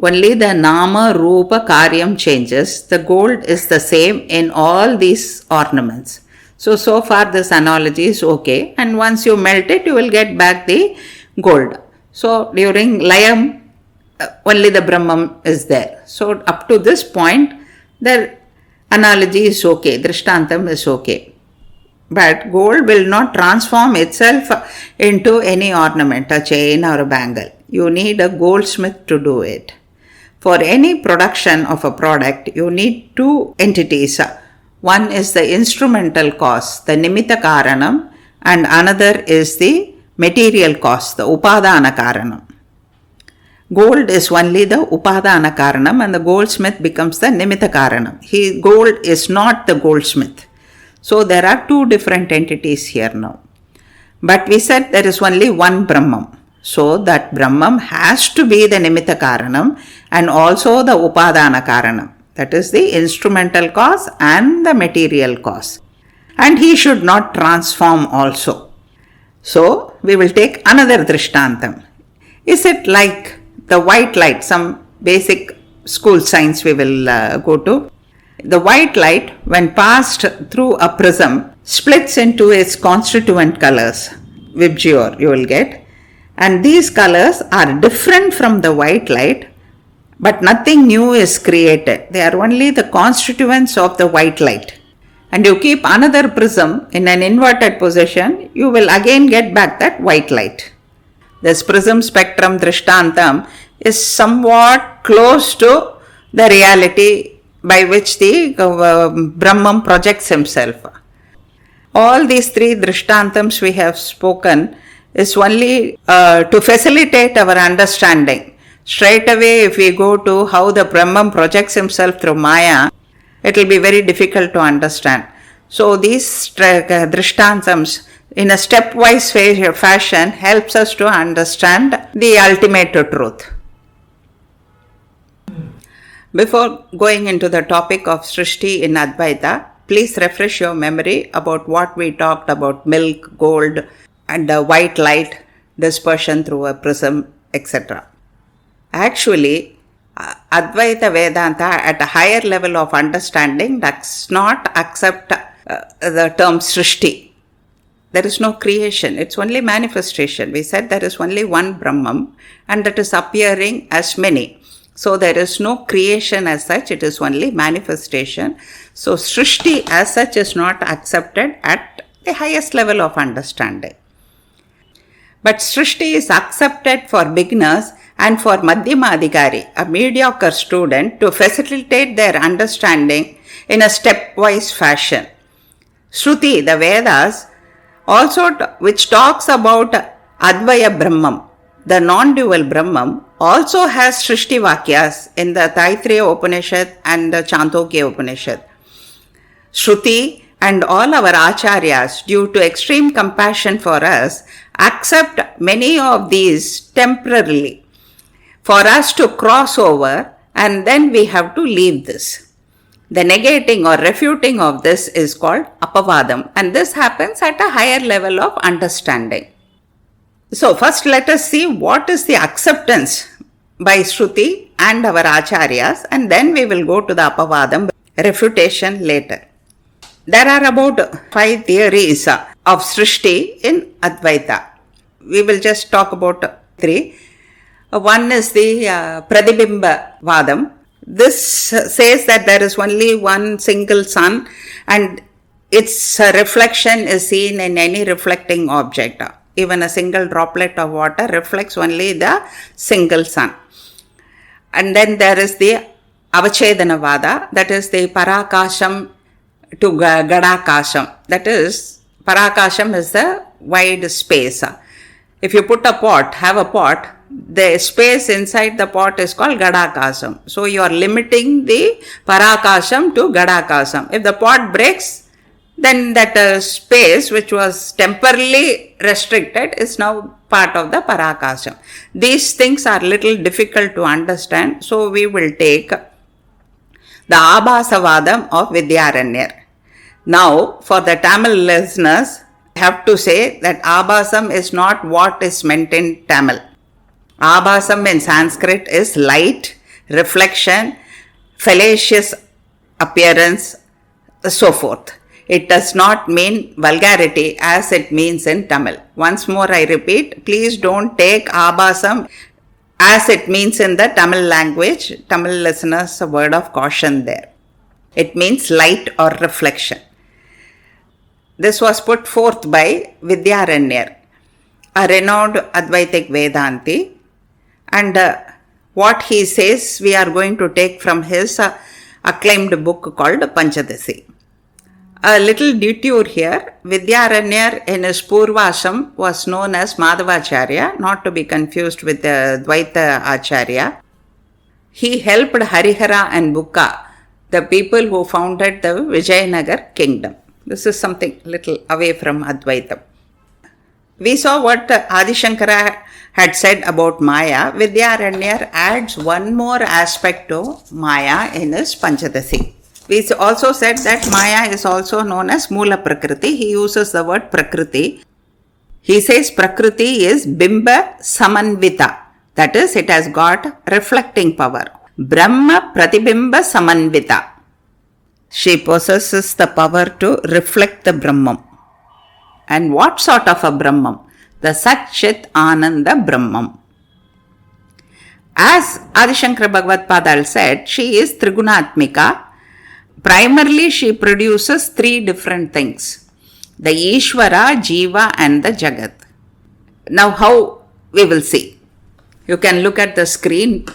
S1: Only the Nama, Rupa, Karyam changes. The gold is the same in all these ornaments. So far this analogy is okay. And once you melt it, you will get back the gold. So during Layam, only the Brahman is there. So up to this point, the analogy is okay. Drishtantam is okay. But gold will not transform itself into any ornament, a chain or a bangle. You need a goldsmith to do it. For any production of a product, you need two entities. One is the instrumental cause, the nimitta karanam, and another is the material cause, the upadana karanam. Gold is only the upadana karanam and the goldsmith becomes the nimitta karanam. Gold is not the goldsmith. So there are two different entities here now. But we said there is only one Brahman. So that Brahman has to be the nimitta karanam and also the upadana karanam. That is the instrumental cause and the material cause. And he should not transform also. So we will take another drishtantam. Is it like the white light? Some basic school science we will go to. The white light, when passed through a prism, splits into its constituent colors. Vibgyor you will get. And these colors are different from the white light, but nothing new is created. They are only the constituents of the white light. And you keep another prism in an inverted position, you will again get back that white light. This prism spectrum drishtantam is somewhat close to the reality by which the Brahman projects himself. All these three drishtantams we have spoken is only to facilitate our understanding. Straight away, if we go to how the Brahman projects himself through Maya, it will be very difficult to understand. So these drishtantams in a stepwise fashion helps us to understand the ultimate truth. Before going into the topic of Srishti in Advaitha, please refresh your memory about what we talked about milk, gold, and the white light dispersion through a prism, etc. Actually, Advaita Vedanta at a higher level of understanding does not accept the term Srishti. There is no creation, it's only manifestation. We said there is only one Brahman and that is appearing as many. So there is no creation as such, it is only manifestation. So Srishti as such is not accepted at the highest level of understanding. But Srishti is accepted for beginners and for Madhyama Adhikari, a mediocre student, to facilitate their understanding in a stepwise fashion. Shruti, the Vedas, also which talks about Advaya Brahman, the non-dual Brahman, also has Srishti Vakyas in the Taittiriya Upanishad and the Chandogya Upanishad. Shruti and all our acharyas, due to extreme compassion for us, accept many of these temporarily for us to cross over, and then we have to leave this. The negating or refuting of this is called apavadam, and this happens at a higher level of understanding. So first let us see what is the acceptance by Shruti and our acharyas, and then we will go to the apavadam refutation later. There are about 5 theories of Srishti in Advaita. We will just talk about 3. One is the Pradibimba Vadam. This says that there is only one single sun and its reflection is seen in any reflecting object. Even a single droplet of water reflects only the single sun. And then there is the Avachedana Vada, that is the Parakasham to Gadakasham. That is, Parakasham is the wide space. If you put a pot, have a pot, the space inside the pot is called Gadakasham. So you are limiting the Parakasham to Gadakasham. If the pot breaks, then that space which was temporarily restricted is now part of the Parakasham. These things are little difficult to understand, so we will take the Abhasavadam of Vidyaranyar. Now, for the Tamil listeners, I have to say that Abhasam is not what is meant in Tamil. Abhasam in Sanskrit is light, reflection, fallacious appearance, so forth. It does not mean vulgarity as it means in Tamil. Once more I repeat, please don't take Abhasam as it means in the Tamil language. Tamil listeners, a word of caution there. It means light or reflection. This was put forth by Vidyaranyar, a renowned Advaitic Vedanti, and what he says we are going to take from his acclaimed book called Panchadasi. A little detour here. Vidyaranyar in his Purvasham was known as Madhavacharya, not to be confused with the Advaitha Acharya. He helped Harihara and Bukka, the people who founded the Vijayanagar kingdom. This is something little away from Advaita. We saw what Adi Shankara had said about Maya. Vidyaranyar adds one more aspect to Maya in his Panchadasi. We also said that Maya is also known as Mula Prakriti. He uses the word Prakriti. He says Prakriti is Bimba Samanvita. That is, it has got reflecting power. Brahma Pratibimba Samanvita. She possesses the power to reflect the Brahman. And what sort of a Brahman? The Sat Chit Ananda Brahman. As Adi Shankara Bhagavad Padal said, she is Trigunatmika. Primarily, she produces three different things: the Ishvara, Jiva, and the Jagat. Now, how we will see? You can look at the screen.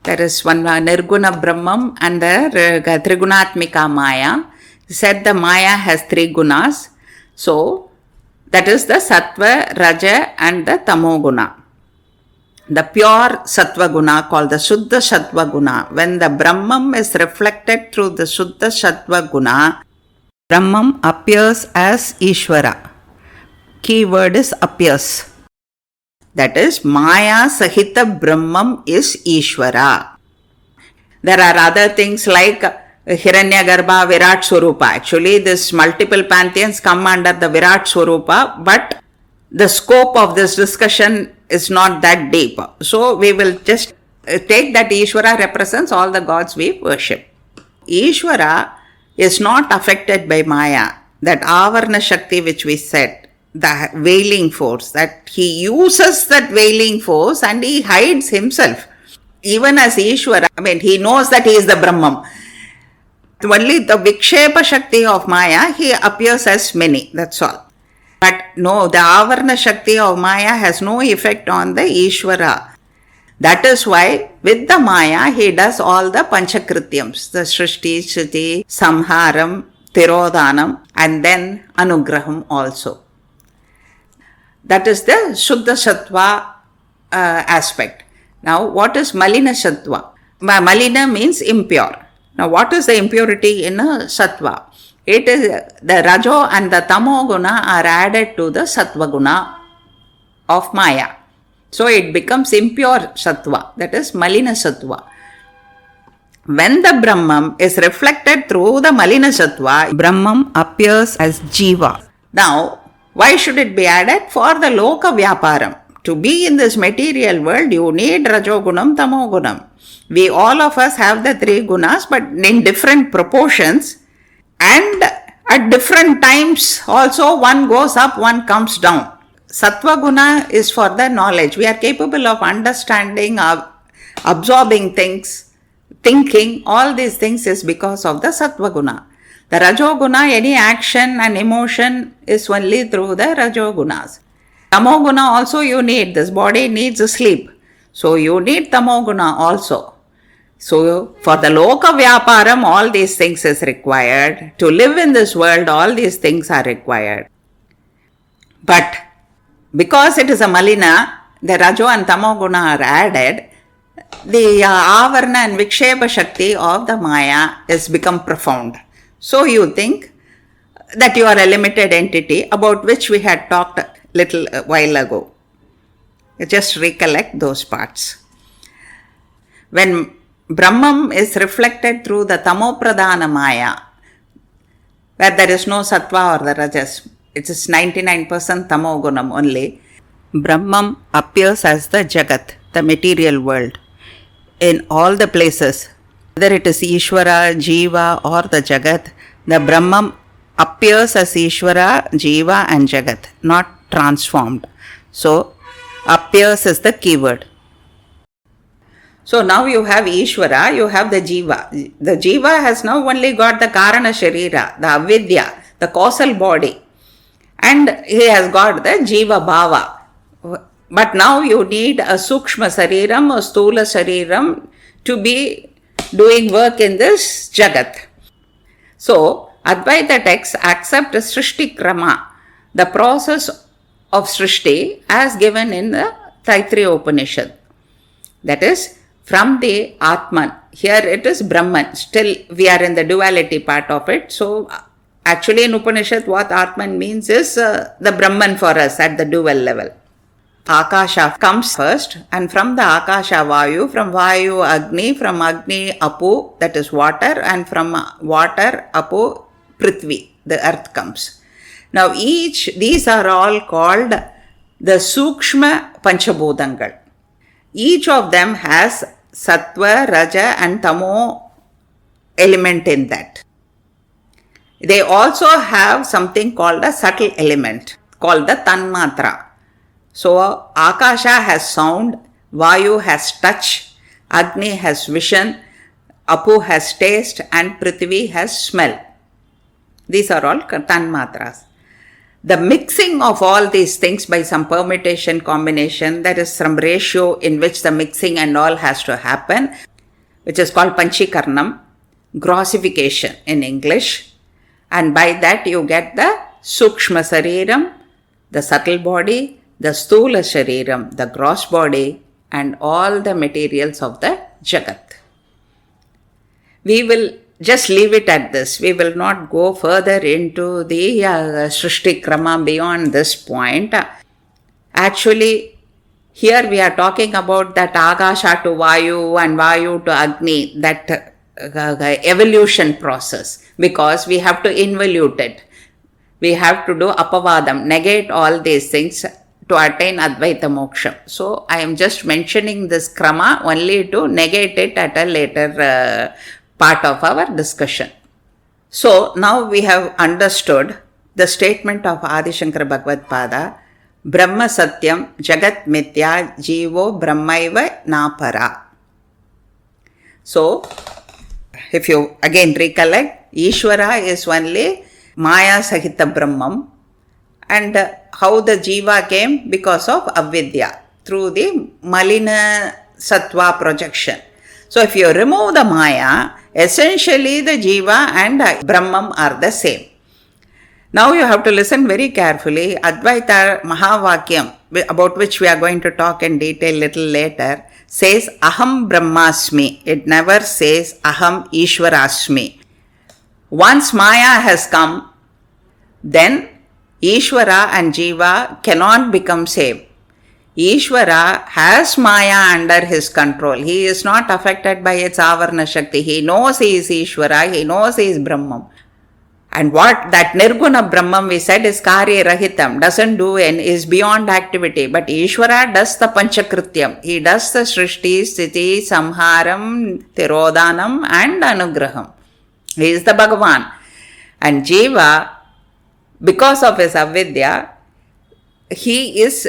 S1: There is one Nirguna Brahman and the Trigunatmika Maya. He said the Maya has three gunas. So, that is the Sattva, Raja, and the Tamo Guna. The pure Sattva Guna called the Shuddha Sattva Guna. When the Brahman is reflected through the Shuddha Sattva Guna, Brahman appears as Ishvara. Key word is appears. That is, Maya Sahita Brahman is Ishvara. There are other things like Hiranyagarbha, Virat Swarupa. Actually, this multiple pantheons come under the Virat Swarupa, but the scope of this discussion is not that deep. So, we will just take that Ishvara represents all the gods we worship. Ishvara is not affected by Maya. That Avarna Shakti which we said, the veiling force, that he uses that veiling force and he hides himself. Even as Ishvara, he knows that he is the Brahman. Only the Vikshepa Shakti of Maya, he appears as many, that's all. But no, the Avarna Shakti of Maya has no effect on the Ishvara. That is why with the Maya, he does all the Panchakrityams, the Srishti, Shriti, Samharam, Tirodhanam, and then Anugraham also. That is the Shuddha Sattva aspect. Now, what is Malina Sattva? Malina means impure. Now, what is the impurity in a Sattva? It is the Rajo and the Tamo Guna are added to the Sattva Guna of Maya. So, it becomes impure Sattva. That is Malina Sattva. When the Brahman is reflected through the Malina Sattva, Brahman appears as Jiva. Now, why should it be added? For the Loka Vyaparam. To be in this material world, you need Rajogunam, Tamogunam. We all of us have the three gunas, but in different proportions, and at different times also one goes up, one comes down. Sattva guna is for the knowledge. We are capable of understanding, absorbing things, thinking. All these things is because of the Sattva guna. The Rajo guna, any action and emotion is only through the Rajo gunas. Tamo guna also you need. This body needs sleep. So you need Tamo guna also. So, for the Loka Vyaparam, all these things is required. To live in this world, all these things are required. But, because it is a Malina, the Rajo and Tamo Guna are added, the Avarna and Vikshepa Shakti of the Maya is become profound. So, you think that you are a limited entity about which we had talked a little while ago. Just recollect those parts. When Brahman is reflected through the Tamopradhana Maya, where there is no Sattva or the Rajas, it is 99% Tamogunam only. Brahman appears as the Jagat, the material world, in all the places. Whether it is Ishvara, Jiva or the Jagat, the Brahman appears as Ishvara, Jiva and Jagat, not transformed. So, appears is the keyword. So now you have Ishvara, you have the Jiva. The Jiva has now only got the Karana Sharira, the Avidya, the causal body. and he has got the Jiva Bhava. But now you need a Sukshma Sariram or Stula Sariram to be doing work in this Jagat. So, Advaita texts accept Srishti Krama, the process of Srishti as given in the Taittiriya Upanishad. That is, from the Atman. Here it is Brahman. Still we are in the duality part of it. So, actually in Upanishad what Atman means is the Brahman for us at the dual level. Akasha comes first, and from the Akasha Vayu, from Vayu Agni, from Agni Apu, that is water, and from water Apu Prithvi, the earth comes. Now these are all called the Sukshma Panchabhutangal. Each of them has Sattva, Raja and Tamo element in that. They also have something called a subtle element, called the Tanmatra. So, Akasha has sound, Vayu has touch, Agni has vision, Apu has taste, and Prithvi has smell. These are all Tanmatras. The mixing of all these things by some permutation combination, that is some ratio in which the mixing and all has to happen, which is called Panchikarnam, grossification in English. And by that you get the Sukshma Sariram, the subtle body, the Stula Shariram, the gross body, and all the materials of the Jagat. We will just leave it at this. We will not go further into the Srishti Krama beyond this point. Actually, here we are talking about that Akasha to Vayu and Vayu to Agni, that evolution process, because we have to involute it. We have to do apavadam, negate all these things to attain Advaita Moksha. So, I am just mentioning this krama only to negate it at a later part of our discussion. So, now we have understood the statement of Adi Shankara Bhagavad Pada, Brahma Satyam Jagat Mithya Jivo Brahmaiva Napara. So, if you again recollect, Ishvara is only Maya Sahita Brahmam, and how the Jiva came because of Avidya, through the Malina Sattva projection. So, if you remove the Maya, essentially the Jiva and Brahman are the same. Now you have to listen very carefully. Advaita Mahavakyam, about which we are going to talk in detail little later, says Aham Brahmasmi. It never says Aham Ishwarasmi. Once Maya has come, then Ishvara and Jiva cannot become same. Ishvara has Maya under his control. He is not affected by its Avarna Shakti. He knows he is Ishvara, he knows he is Brahman. And what that Nirguna Brahman we said is Karya Rahitam, doesn't do and is beyond activity. But Ishvara does the Panchakrityam. He does the Srishti, Sthiti, Samharam, Tirodhanam and Anugraham. He is the Bhagavan. And Jiva, because of his avidya, he is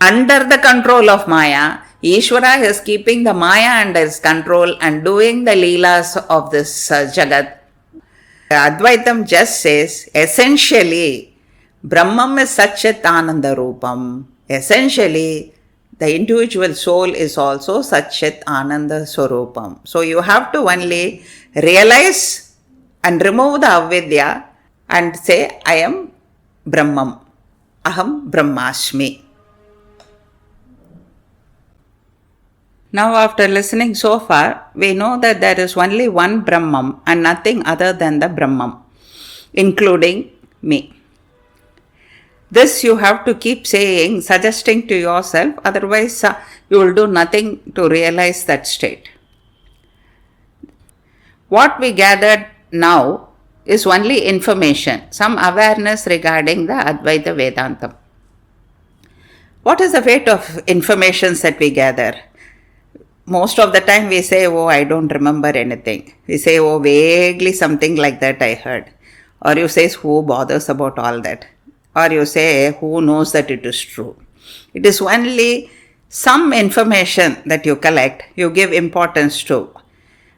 S1: under the control of Maya. Ishvara is keeping the Maya under his control and doing the leelas of this Jagat. Advaitam just says, essentially, Brahman is Satchit Ananda Rupam. Essentially, the individual soul is also Satchit Ananda Swarupam. So you have to only realize and remove the avidya and say, I am Brahman. Aham Brahmasmi. Now, after listening so far, we know that there is only one Brahman and nothing other than the Brahman, including me. This you have to keep saying, suggesting to yourself, otherwise you will do nothing to realize that state. What we gathered now is only information, some awareness regarding the Advaita Vedantham. What is the weight of information that we gather? Most of the time we say, oh, I don't remember anything. We say, oh, vaguely something like that I heard. Or you say, who bothers about all that? Or you say, who knows that it is true? It is only some information that you collect, you give importance to.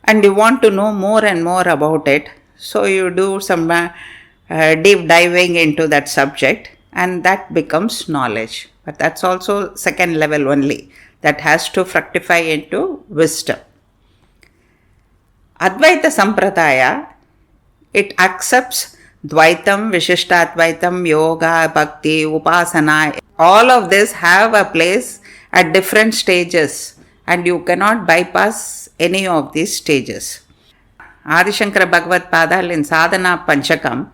S1: And you want to know more and more about it. So you do some deep diving into that subject, and that becomes knowledge. But that's also second level only. That has to fructify into wisdom. Advaita Sampradaya, it accepts Dvaitam, Vishishtadvaitam, Yoga, Bhakti, Upasana. All of this have a place at different stages, and you cannot bypass any of these stages. Adi Shankara Bhagavad Padal in Sadhana Panchakam,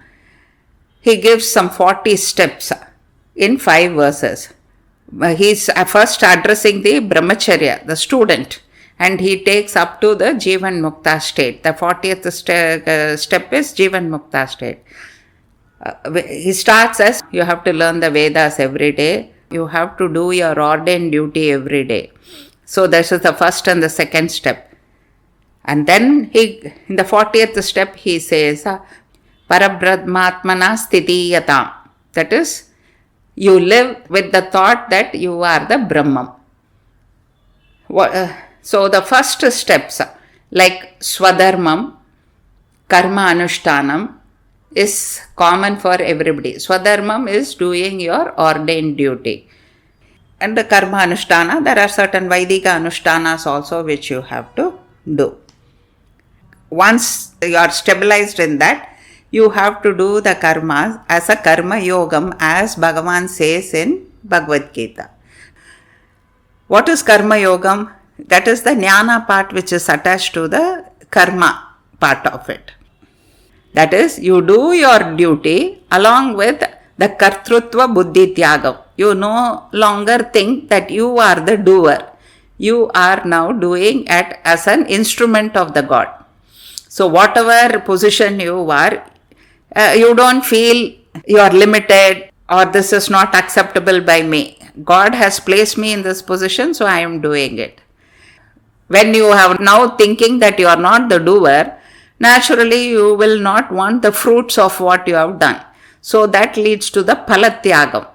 S1: he gives some 40 steps in 5 verses. He's first addressing the brahmacharya, the student, and he takes up to the Jivan Mukta state. The 40th step is Jivan Mukta state. He starts as, you have to learn the Vedas every day. You have to do your ordained duty every day. So this is the first and the second step. And then in the 40th step, he says, Parabrahmatmana Sthitiyatam. That is, you live with the thought that you are the Brahman. So the first steps like Swadharmam, Karma Anushtanam is common for everybody. Swadharmam is doing your ordained duty. And the Karma Anushtana, there are certain Vaidika Anushtanas also which you have to do. Once you are stabilized in that, you have to do the karmas as a karma yogam, as Bhagavan says in Bhagavad Gita. What is karma yogam? That is the jnana part which is attached to the karma part of it. That is, you do your duty along with the kartrutva buddhi tyagam. You no longer think that you are the doer. You are now doing it as an instrument of the God. So whatever position you are, you don't feel you are limited or this is not acceptable by me. God has placed me in this position, so I am doing it. When you have now thinking that you are not the doer, naturally you will not want the fruits of what you have done. So that leads to the palatyagam.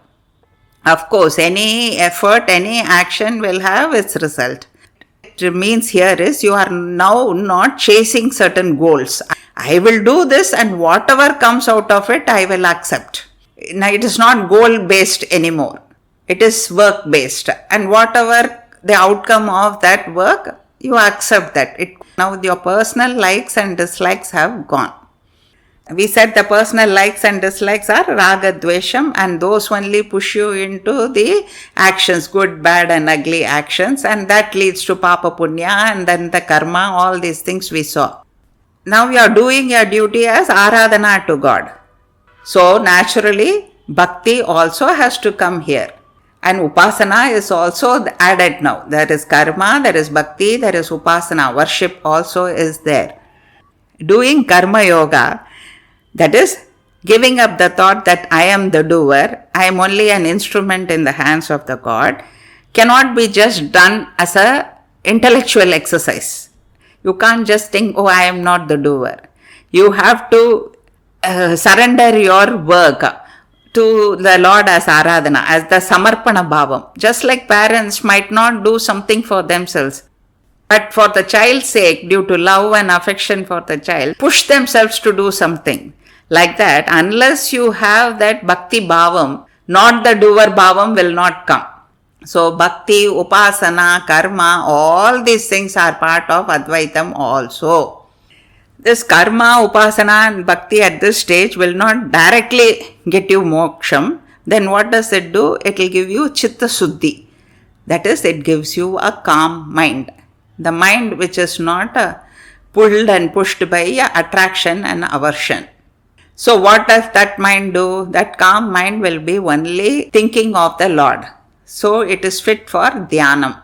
S1: Of course, any effort, any action will have its result. It means here is you are now not chasing certain goals. I will do this and whatever comes out of it, I will accept. Now it is not goal based anymore. It is work based. And whatever the outcome of that work, you accept that. Now your personal likes and dislikes have gone. We said the personal likes and dislikes are raga dvesham, and those only push you into the actions, good, bad and ugly actions, and that leads to papa punya and then the karma, all these things we saw. Now you are doing your duty as aradhana to God. So naturally bhakti also has to come here. And upasana is also added now. There is karma, there is bhakti, there is upasana. Worship also is there. Doing karma yoga, that is giving up the thought that I am the doer, I am only an instrument in the hands of the God, cannot be just done as a intellectual exercise. You can't just think, oh, I am not the doer. You have to surrender your work to the Lord as aradhana, as the samarpana bhavam. Just like parents might not do something for themselves, but for the child's sake, due to love and affection for the child, push themselves to do something. Like that, unless you have that bhakti bhavam, not the doer bhavam will not come. So bhakti, upasana, karma, all these things are part of Advaitam also. This karma, upasana and bhakti at this stage will not directly get you moksham. Then what does it do? It will give you chitta suddhi. That is, it gives you a calm mind. The mind which is not pulled and pushed by attraction and aversion. So what does that mind do? That calm mind will be only thinking of the Lord. So it is fit for dhyanam.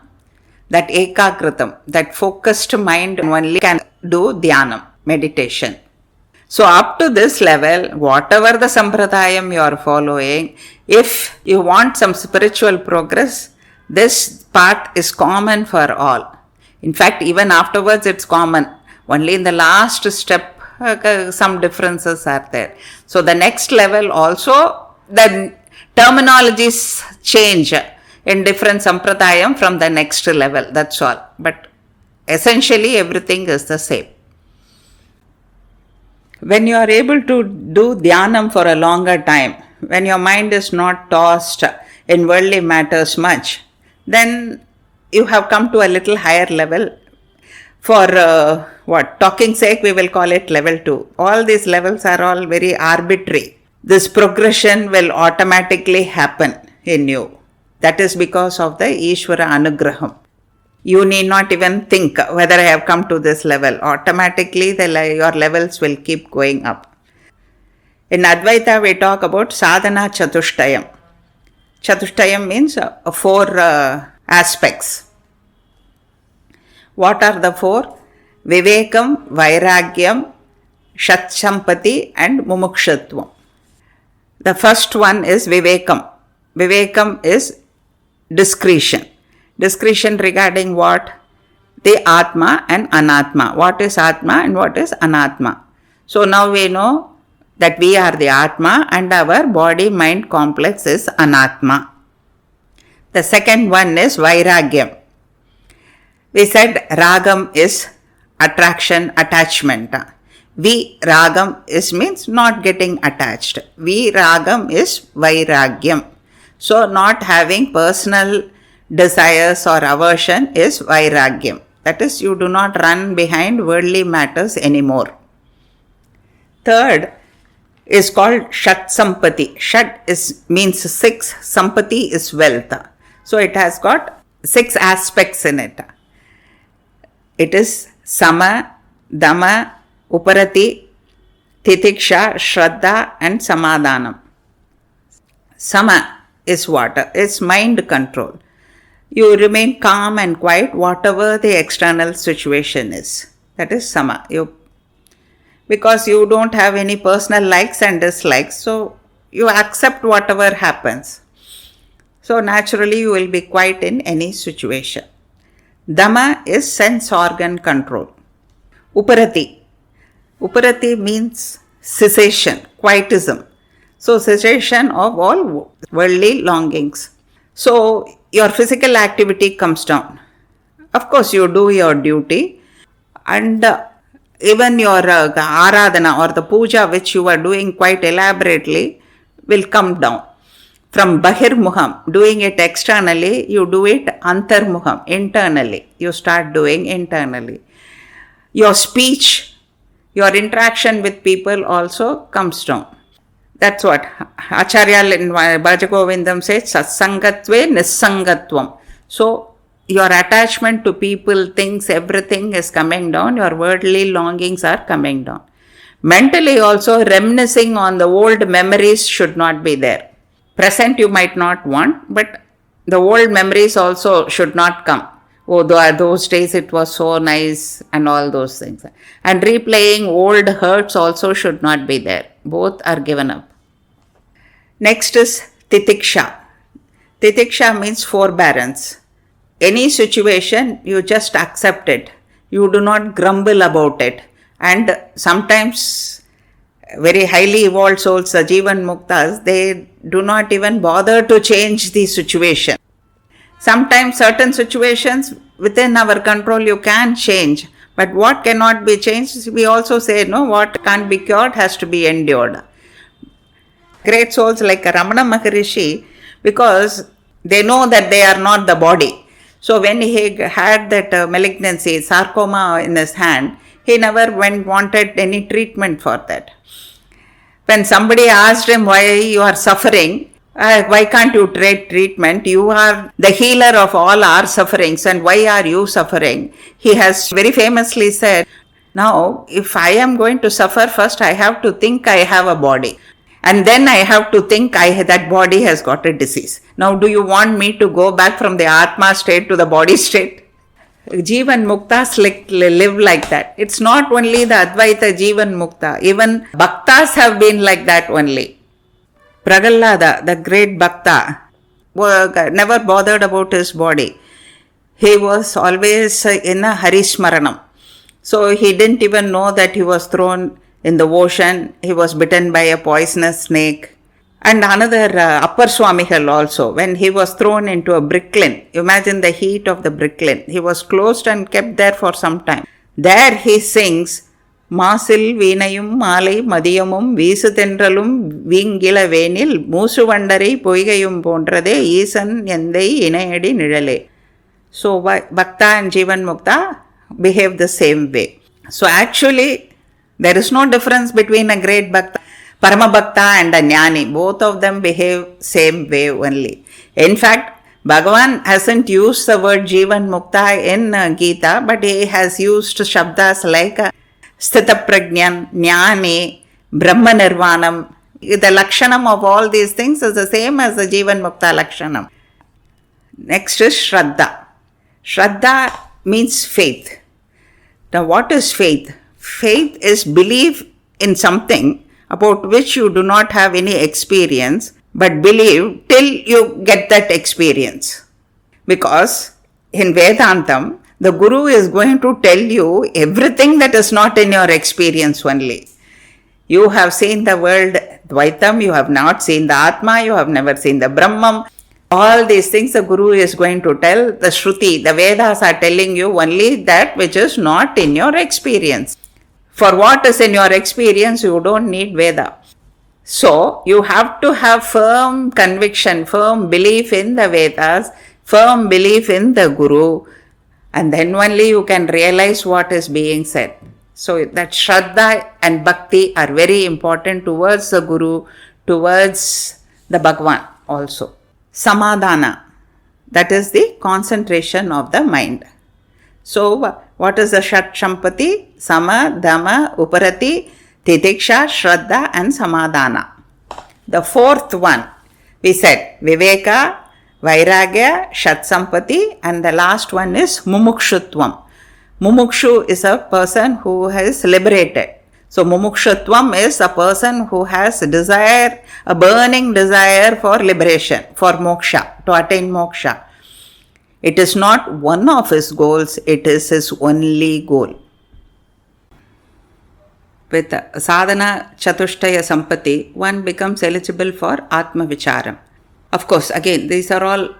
S1: That ekakritam, that focused mind only can do dhyanam, meditation. So up to this level, whatever the sampradayam you are following, if you want some spiritual progress, this part is common for all. In fact, even afterwards it's common. Only in the last step, some differences are there. So the next level also, the terminologies change in different sampradayam from the next level. That's all. But essentially everything is the same. When you are able to do dhyanam for a longer time, when your mind is not tossed in worldly matters much, then you have come to a little higher level. For talking sake, we will call it level 2. All these levels are all very arbitrary. This progression will automatically happen in you. That is because of the Ishvara Anugraham. You need not even think whether I have come to this level. Automatically, your levels will keep going up. In Advaitha, we talk about sadhana chatushtayam. Chatushtayam means 4 aspects. What are the 4? Vivekam, Vairagyam, Shatsampati and Mumukshatvam. The first one is Vivekam. Vivekam is discretion. Discretion regarding what? The Atma and Anatma. What is Atma and what is Anatma? So now we know that we are the Atma and our body-mind complex is Anatma. The second one is Vairagyam. We said Ragam is attraction, attachment. Ragam is means not getting attached. Ragam is Vairagyam. So not having personal desires or aversion is Vairagyam. That is, you do not run behind worldly matters anymore. Third is called Shatsampati. Shat means 6, Sampati is wealth. So it has got 6 aspects in it. It is Sama, Dama, Uparati, Titiksha, Shraddha and Samadhanam. Sama is what? It's mind control. You remain calm and quiet whatever the external situation is. That is Sama. Because you don't have any personal likes and dislikes, so you accept whatever happens. So naturally you will be quiet in any situation. Dhamma is sense organ control. Uparati. Uparati means cessation, quietism. So cessation of all worldly longings. So your physical activity comes down. Of course you do your duty, and even your aradhana or the puja which you are doing quite elaborately will come down. From Bahirmuham, doing it externally, you do it Antarmuham, internally. You start doing internally. Your speech, your interaction with people also comes down. That's what Acharya in Bhajagovindam says, Satsangatve Nissangatvam. So your attachment to people, things, everything is coming down. Your worldly longings are coming down. Mentally also, reminiscing on the old memories should not be there. Present you might not want, but the old memories also should not come. Oh, those days it was so nice and all those things. And replaying old hurts also should not be there. Both are given up. Next is Titiksha. Titiksha means forbearance. Any situation, you just accept it. You do not grumble about it. And sometimes very highly evolved souls, the Jivan Muktas, they do not even bother to change the situation. Sometimes certain situations within our control you can change, but what cannot be changed, we also say, no, what can't be cured has to be endured. Great souls like Ramana Maharishi, because they know that they are not the body. So when he had that malignancy, sarcoma in his hand, he never wanted any treatment for that. When somebody asked him why you are suffering, why can't you take treatment? You are the healer of all our sufferings, and why are you suffering? He has very famously said, now if I am going to suffer, first I have to think I have a body. And then I have to think that body has got a disease. Now do you want me to go back from the Atma state to the body state? Jivan Muktas live like that. It's not only the Advaita Jivan Mukta. Even Bhaktas have been like that only. Prahalada, the great Bhakta, never bothered about his body. He was always in a Harismaranam. So he didn't even know that he was thrown in the ocean. He was bitten by a poisonous snake. And another Appar Swamigal also, when he was thrown into a bricklin, imagine the heat of the bricklin. He was closed and kept there for some time. There he sings, மாசில் வீணையும் மாலை மதியமும் வீசு தென்றலும் வீங்கில வேனில் மூசு வண்டரை பொய்கையும் போன்றதே ஈசன் எந்தை இணையடி நிழலே. So Bhakta and Jivan Mukta behave the same way. So actually there is no difference between a great Bhakta, Parama Bhakta and a Jnani. Both of them behave same way only. In fact, Bhagavan hasn't used the word Jivan Mukta in Gita, but he has used shabdas like Sthita Prajnan, Jnani, Brahma Nirvanam. The Lakshanam of all these things is the same as the Jivan Mukta Lakshanam. Next is Shraddha. Shraddha means faith. Now what is faith? Faith is belief in something about which you do not have any experience, but believe till you get that experience. Because in Vedantham, the Guru is going to tell you everything that is not in your experience only. You have seen the world Advaitam, you have not seen the Atma, you have never seen the Brahman. All these things the Guru is going to tell. The Shruti, the Vedas are telling you only that which is not in your experience. For what is in your experience, you don't need Veda. So, you have to have firm conviction, firm belief in the Vedas, firm belief in the Guru, and then only you can realize what is being said. So, that Shraddha and Bhakti are very important towards the Guru, towards the Bhagavan also. Samadhana, that is the concentration of the mind. So, what is the Shat Shampati? Sama, Dhamma, Uparati, Titiksha, Shraddha and Samadhana. The fourth one, we said Viveka, Vairagya, Shat Sampati, and the last one is Mumukshutvam. Mumukshu is a person who is liberated. So, Mumukshutvam is a person who has desire, a burning desire for liberation, for moksha, to attain moksha. It is not one of his goals, it is his only goal. With sadhana chatushtaya sampati, one becomes eligible for Atma Vicharam. Of course, again, these are all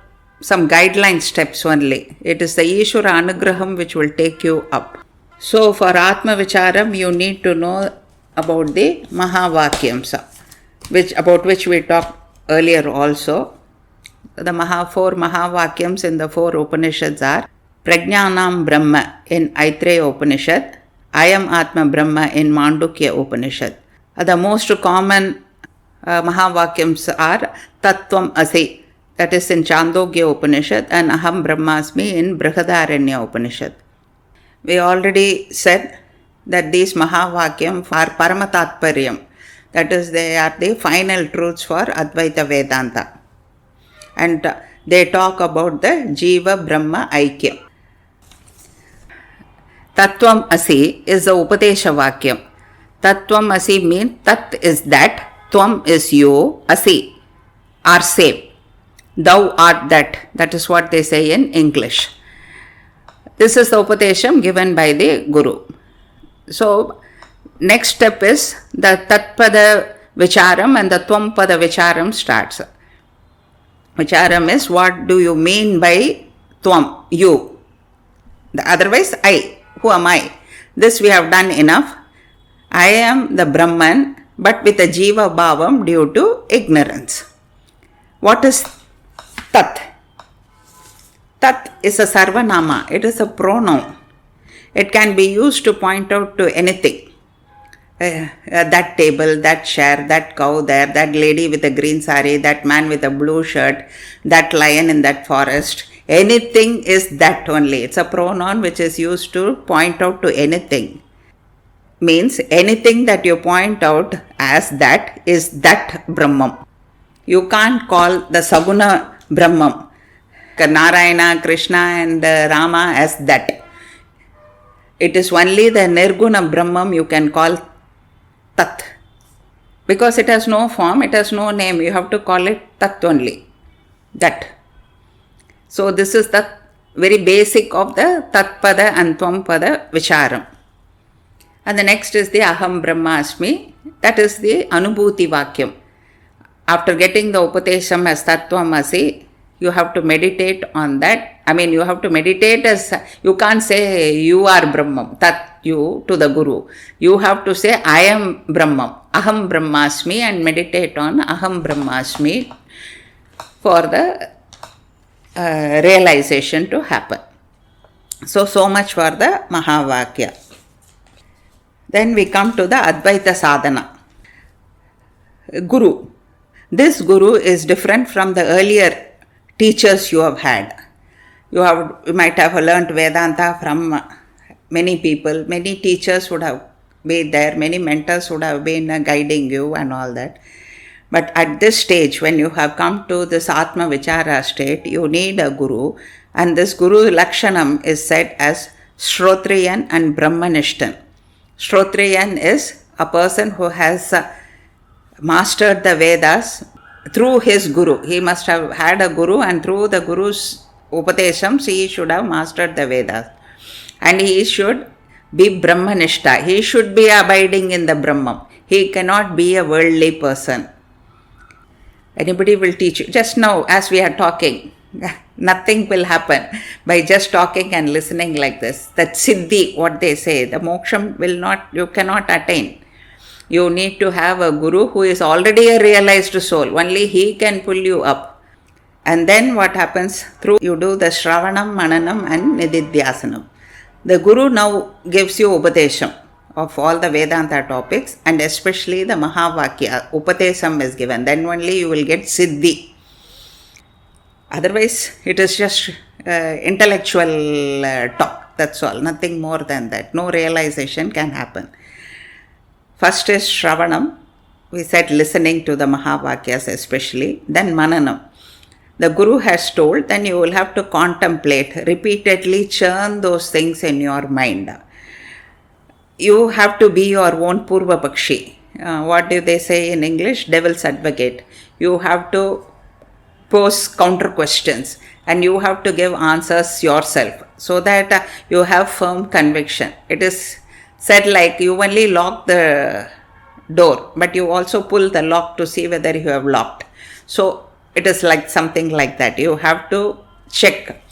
S1: some guideline steps only. It is the Ishvara Anugraham which will take you up. So, for Atma Vicharam, you need to know about the Mahavakyams, about which we talked earlier also. The four Mahavakyams in the four Upanishads are Prajnanam Brahma in Aitreya Upanishad, Ayam Atma Brahma in Mandukya Upanishad. The most common Mahavakyams are Tattvam Asi, that is in Chandogya Upanishad, and Aham Brahmasmi in Brihadaranya Upanishad. We already said that these Mahavakyam are Paramatatparyam, that is, they are the final truths for Advaita Vedanta. And they talk about the Jiva Brahma Aikyam. Tattvam Asi is the Upadesha Vakyam. Tattvam Asi means Tat is that, Tvam is you, Asi are same. Thou art that. That is what they say in English. This is the Upadesham given by the Guru. So, next step is the Tatpada Vicharam and the Twampada Vicharam starts. Vicharam is what do you mean by Tvam, you. Otherwise, I. Who am I? This we have done enough. I am the Brahman, but with a Jiva Bhavam due to ignorance. What is Tat? Tat is a Sarvanama. It is a pronoun. It can be used to point out to anything. That table, that chair, that cow there, that lady with a green sari, that man with a blue shirt, that lion in that forest. Anything is that only. It's a pronoun which is used to point out to anything. Means anything that you point out as that is that Brahman. You can't call the Saguna Brahman, Narayana, Krishna and Rama as that. It is only the Nirguna Brahman you can call Tat. Because it has no form, it has no name, you have to call it Tat only. That. So this is the very basic of the Tatpada and Twampada Vicharam. And the next is the Aham Brahmasmi. That is the Anubhuti Vakyam. After getting the Upatesham as Tattvamasi, You have to meditate on that. I mean, you have to meditate as, you can't say you are Brahman, Tat you to the Guru. You have to say I am Brahman, Aham Brahmasmi, and meditate on Aham Brahmasmi for the realization to happen. So much for the Mahavakya. Then we come to the Advaita sadhana. Guru. This Guru is different from the earlier teachers you have had. You might have learnt Vedanta from many people. Many teachers would have been there. Many mentors would have been guiding you and all that. But at this stage, when you have come to this Atma Vichara state, you need a Guru. And this Guru Lakshanam is said as Shrotriyan and Brahmanishtan. Shrotriyan is a person who has mastered the Vedas through his Guru. He must have had a Guru, and through the Guru's Upadeshams, he should have mastered the Vedas. And he should be Brahmanishta. He should be abiding in the Brahman. He cannot be a worldly person. Anybody will teach you. Just now, as we are talking, nothing will happen by just talking and listening like this. That Siddhi, what they say, the moksham you cannot attain. You need to have a Guru who is already a realized soul. Only he can pull you up. And then what happens? Through you do the Shravanam, Mananam and Nididhyasanam. The Guru now gives you Upadesham of all the Vedanta topics, and especially the Mahavakya. Upadesham is given. Then only you will get Siddhi. Otherwise, it is just intellectual talk. That's all. Nothing more than that. No realization can happen. First is Shravanam. We said listening to the Mahavakyas especially. Then Mananam. The Guru has told, then you will have to contemplate, repeatedly churn those things in your mind. You have to be your own Purva Pakshi. What do they say in English? Devil's advocate. You have to pose counter questions and you have to give answers yourself so that you have firm conviction. It is said like you only lock the door, but you also pull the lock to see whether you have locked. So it is like something like that. You have to check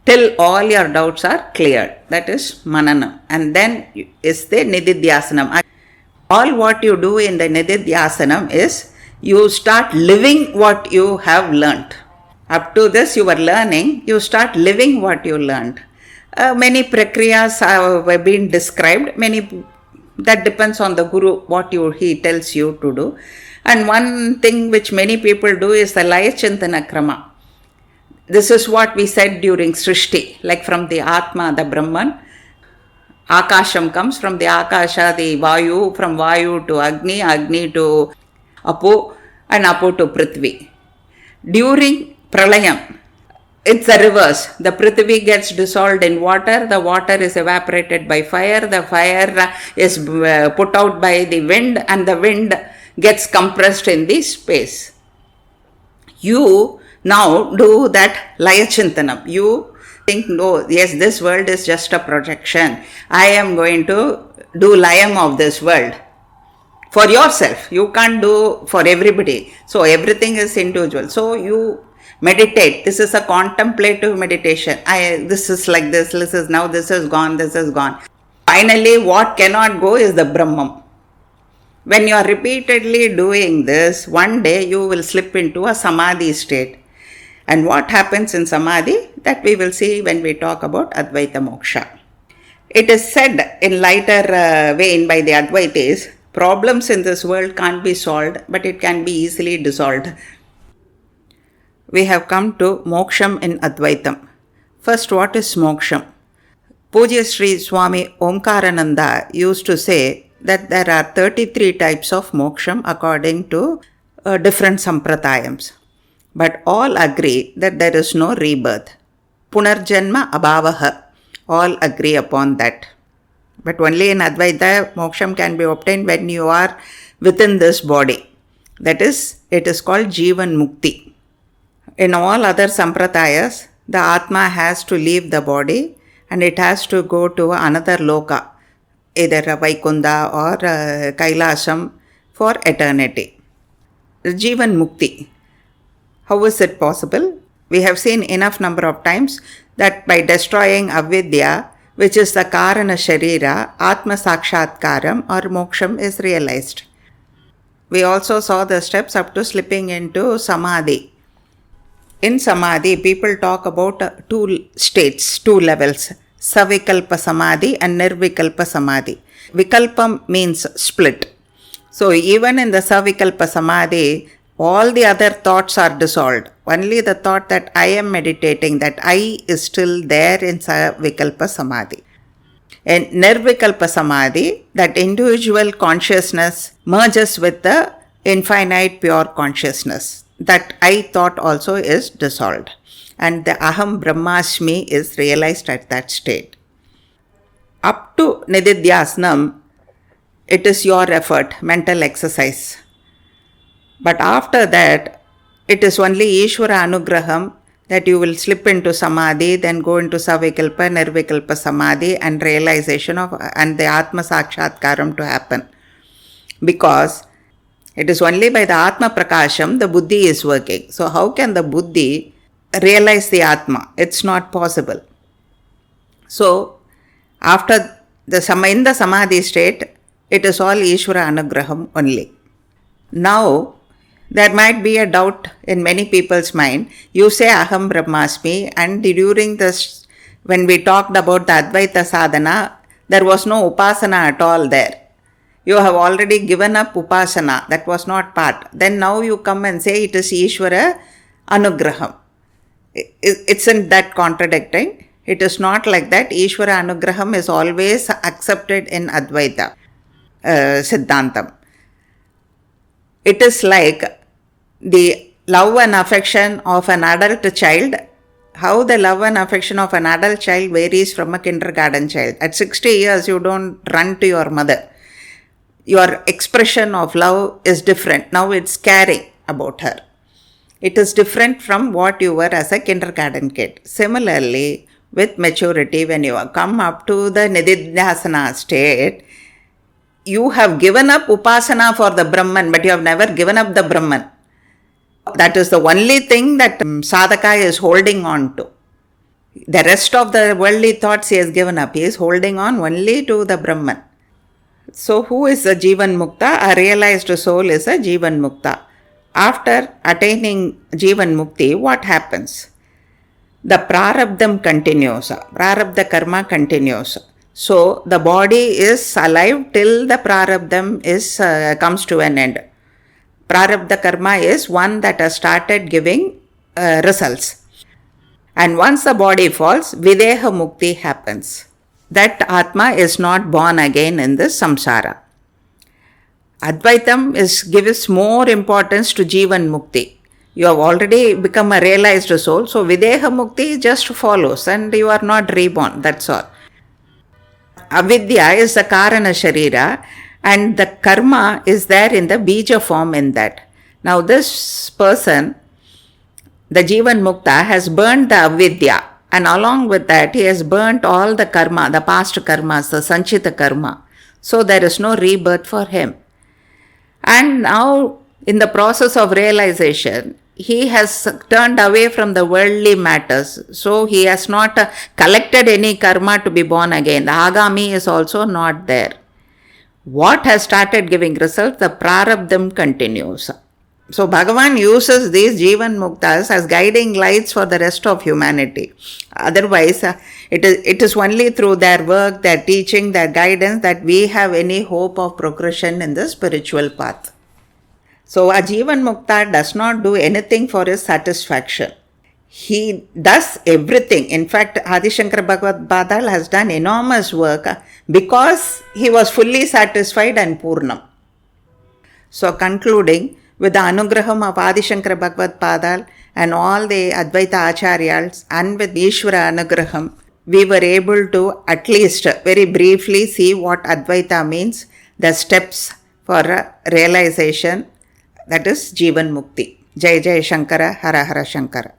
S1: till all your doubts are cleared. That is Mananam. And then is the Nididhyasanam. All what you do in the Nididhyasanam is you start living what you have learnt. Up to this you were learning, you start living what you learnt. Many prakriyas have been described. That depends on the Guru, what he tells you to do. And one thing which many people do is the Layachintana Krama. This is what we said during Srishti, like from the Atma, the Brahman. Akasham comes from the Akasha, the Vayu, from Vayu to Agni, Agni to Apu, and Apu to Prithvi. During Pralayam, it's the reverse. The Prithvi gets dissolved in water, the water is evaporated by fire, the fire is put out by the wind, and the wind gets compressed in the space. You now do that Layachintanam. You think, no, yes, this world is just a projection. I am going to do Layam of this world. For yourself. You can't do for everybody. So everything is individual. So you meditate. This is a contemplative meditation. This is like this is now, this is gone, this is gone. Finally, what cannot go is the Brahman. When you are repeatedly doing this, one day you will slip into a Samadhi state. And what happens in Samadhi? That we will see when we talk about Advaita Moksha. It is said in lighter vein by the Advaitis, problems in this world can't be solved, but it can be easily dissolved. We have come to Moksham in Advaitam. First, what is Moksham? Pujya Sri Swami Omkarananda used to say that there are 33 types of Moksham according to different Sampradayams. But all agree that there is no rebirth. Punarjanma abhavaha. All agree upon that. But only in Advaita, Moksham can be obtained when you are within this body. That is, it is called Jivan Mukti. In all other Sampradayas, the Atma has to leave the body and it has to go to another loka, either Vaikunda or Kailasam for eternity. Jivan Mukti. How is it possible? We have seen enough number of times that by destroying avidya, which is the karana sharira, atma sakshatkaram or moksham is realized. We also saw the steps up to slipping into samadhi. In samadhi, people talk about two states, two levels, savikalpa samadhi and nirvikalpa samadhi. Vikalpam means split. So even in the savikalpa samadhi, all the other thoughts are dissolved. Only the thought that I am meditating, that I is still there in savikalpa samadhi. In nirvikalpa samadhi, that individual consciousness merges with the infinite pure consciousness. That I thought also is dissolved. And the aham brahmasmi is realized at that state. Up to nididhyasnam, it is your effort, mental exercise. But after that, it is only Ishvara Anugraham that you will slip into samadhi, then go into savikalpa, nirvikalpa samadhi and realization of and the Atma Sakshatkaram to happen. Because it is only by the Atma Prakasham the Buddhi is working. So how can the Buddhi realize the Atma? It's not possible. So after in the Samadhi state, it is all Ishvara Anugraham only. Now, there might be a doubt in many people's mind. You say Aham Brahmasmi, and during this, when we talked about the Advaitha sadhana, there was no upasana at all there. You have already given up upasana, that was not part. Then now you come and say it is Ishvara Anugraham. Isn't that contradicting? It is not like that. Ishvara Anugraham is always accepted in Advaita Siddhantam. It is like the love and affection of an adult child, how the love and affection of an adult child varies from a kindergarten child. At 60 years, you don't run to your mother. Your expression of love is different. Now it's caring about her. It is different from what you were as a kindergarten kid. Similarly, with maturity, when you come up to the nididhyasana state, you have given up upasana for the Brahman, but you have never given up the Brahman. That is the only thing that sadhaka is holding on to. The rest of the worldly thoughts he has given up. He is holding on only to the Brahman. So who is a Jivan Mukta? A realized soul is a Jivan Mukta. After attaining Jivan Mukti, what happens? The prarabdham continues. Prarabdha karma continues. So the body is alive till the prarabdham comes to an end. Prarabdha karma is one that has started giving results. And once the body falls, Videha Mukti happens. That Atma is not born again in this samsara. Advaitam gives more importance to Jivan Mukti. You have already become a realized soul, so Videha Mukti just follows and you are not reborn, that's all. Avidya is the Karana Sharira and the karma is there in the bija form in that. Now this person, the Jivan Mukta, has burnt the avidya and along with that he has burnt all the karma, the past karmas, the sanchita karma. So there is no rebirth for him. And now in the process of realization, he has turned away from the worldly matters. So he has not collected any karma to be born again. The agami is also not there. What has started giving results? The prarabdham continues. So Bhagavan uses these Jivan Muktas as guiding lights for the rest of humanity. Otherwise, it is only through their work, their teaching, their guidance that we have any hope of progression in the spiritual path. So a Jivan Mukta does not do anything for his satisfaction. He does everything. In fact, Adi Shankara Bhagavad Padal has done enormous work because he was fully satisfied and Purnam. So concluding with the Anugraham of Adi Shankara Bhagavad Padal and all the Advaita Acharyas and with Ishvara Anugraham, we were able to at least very briefly see what Advaita means, the steps for realization, that is Jivan Mukti. Jai Jai Shankara, Hara Hara Shankara.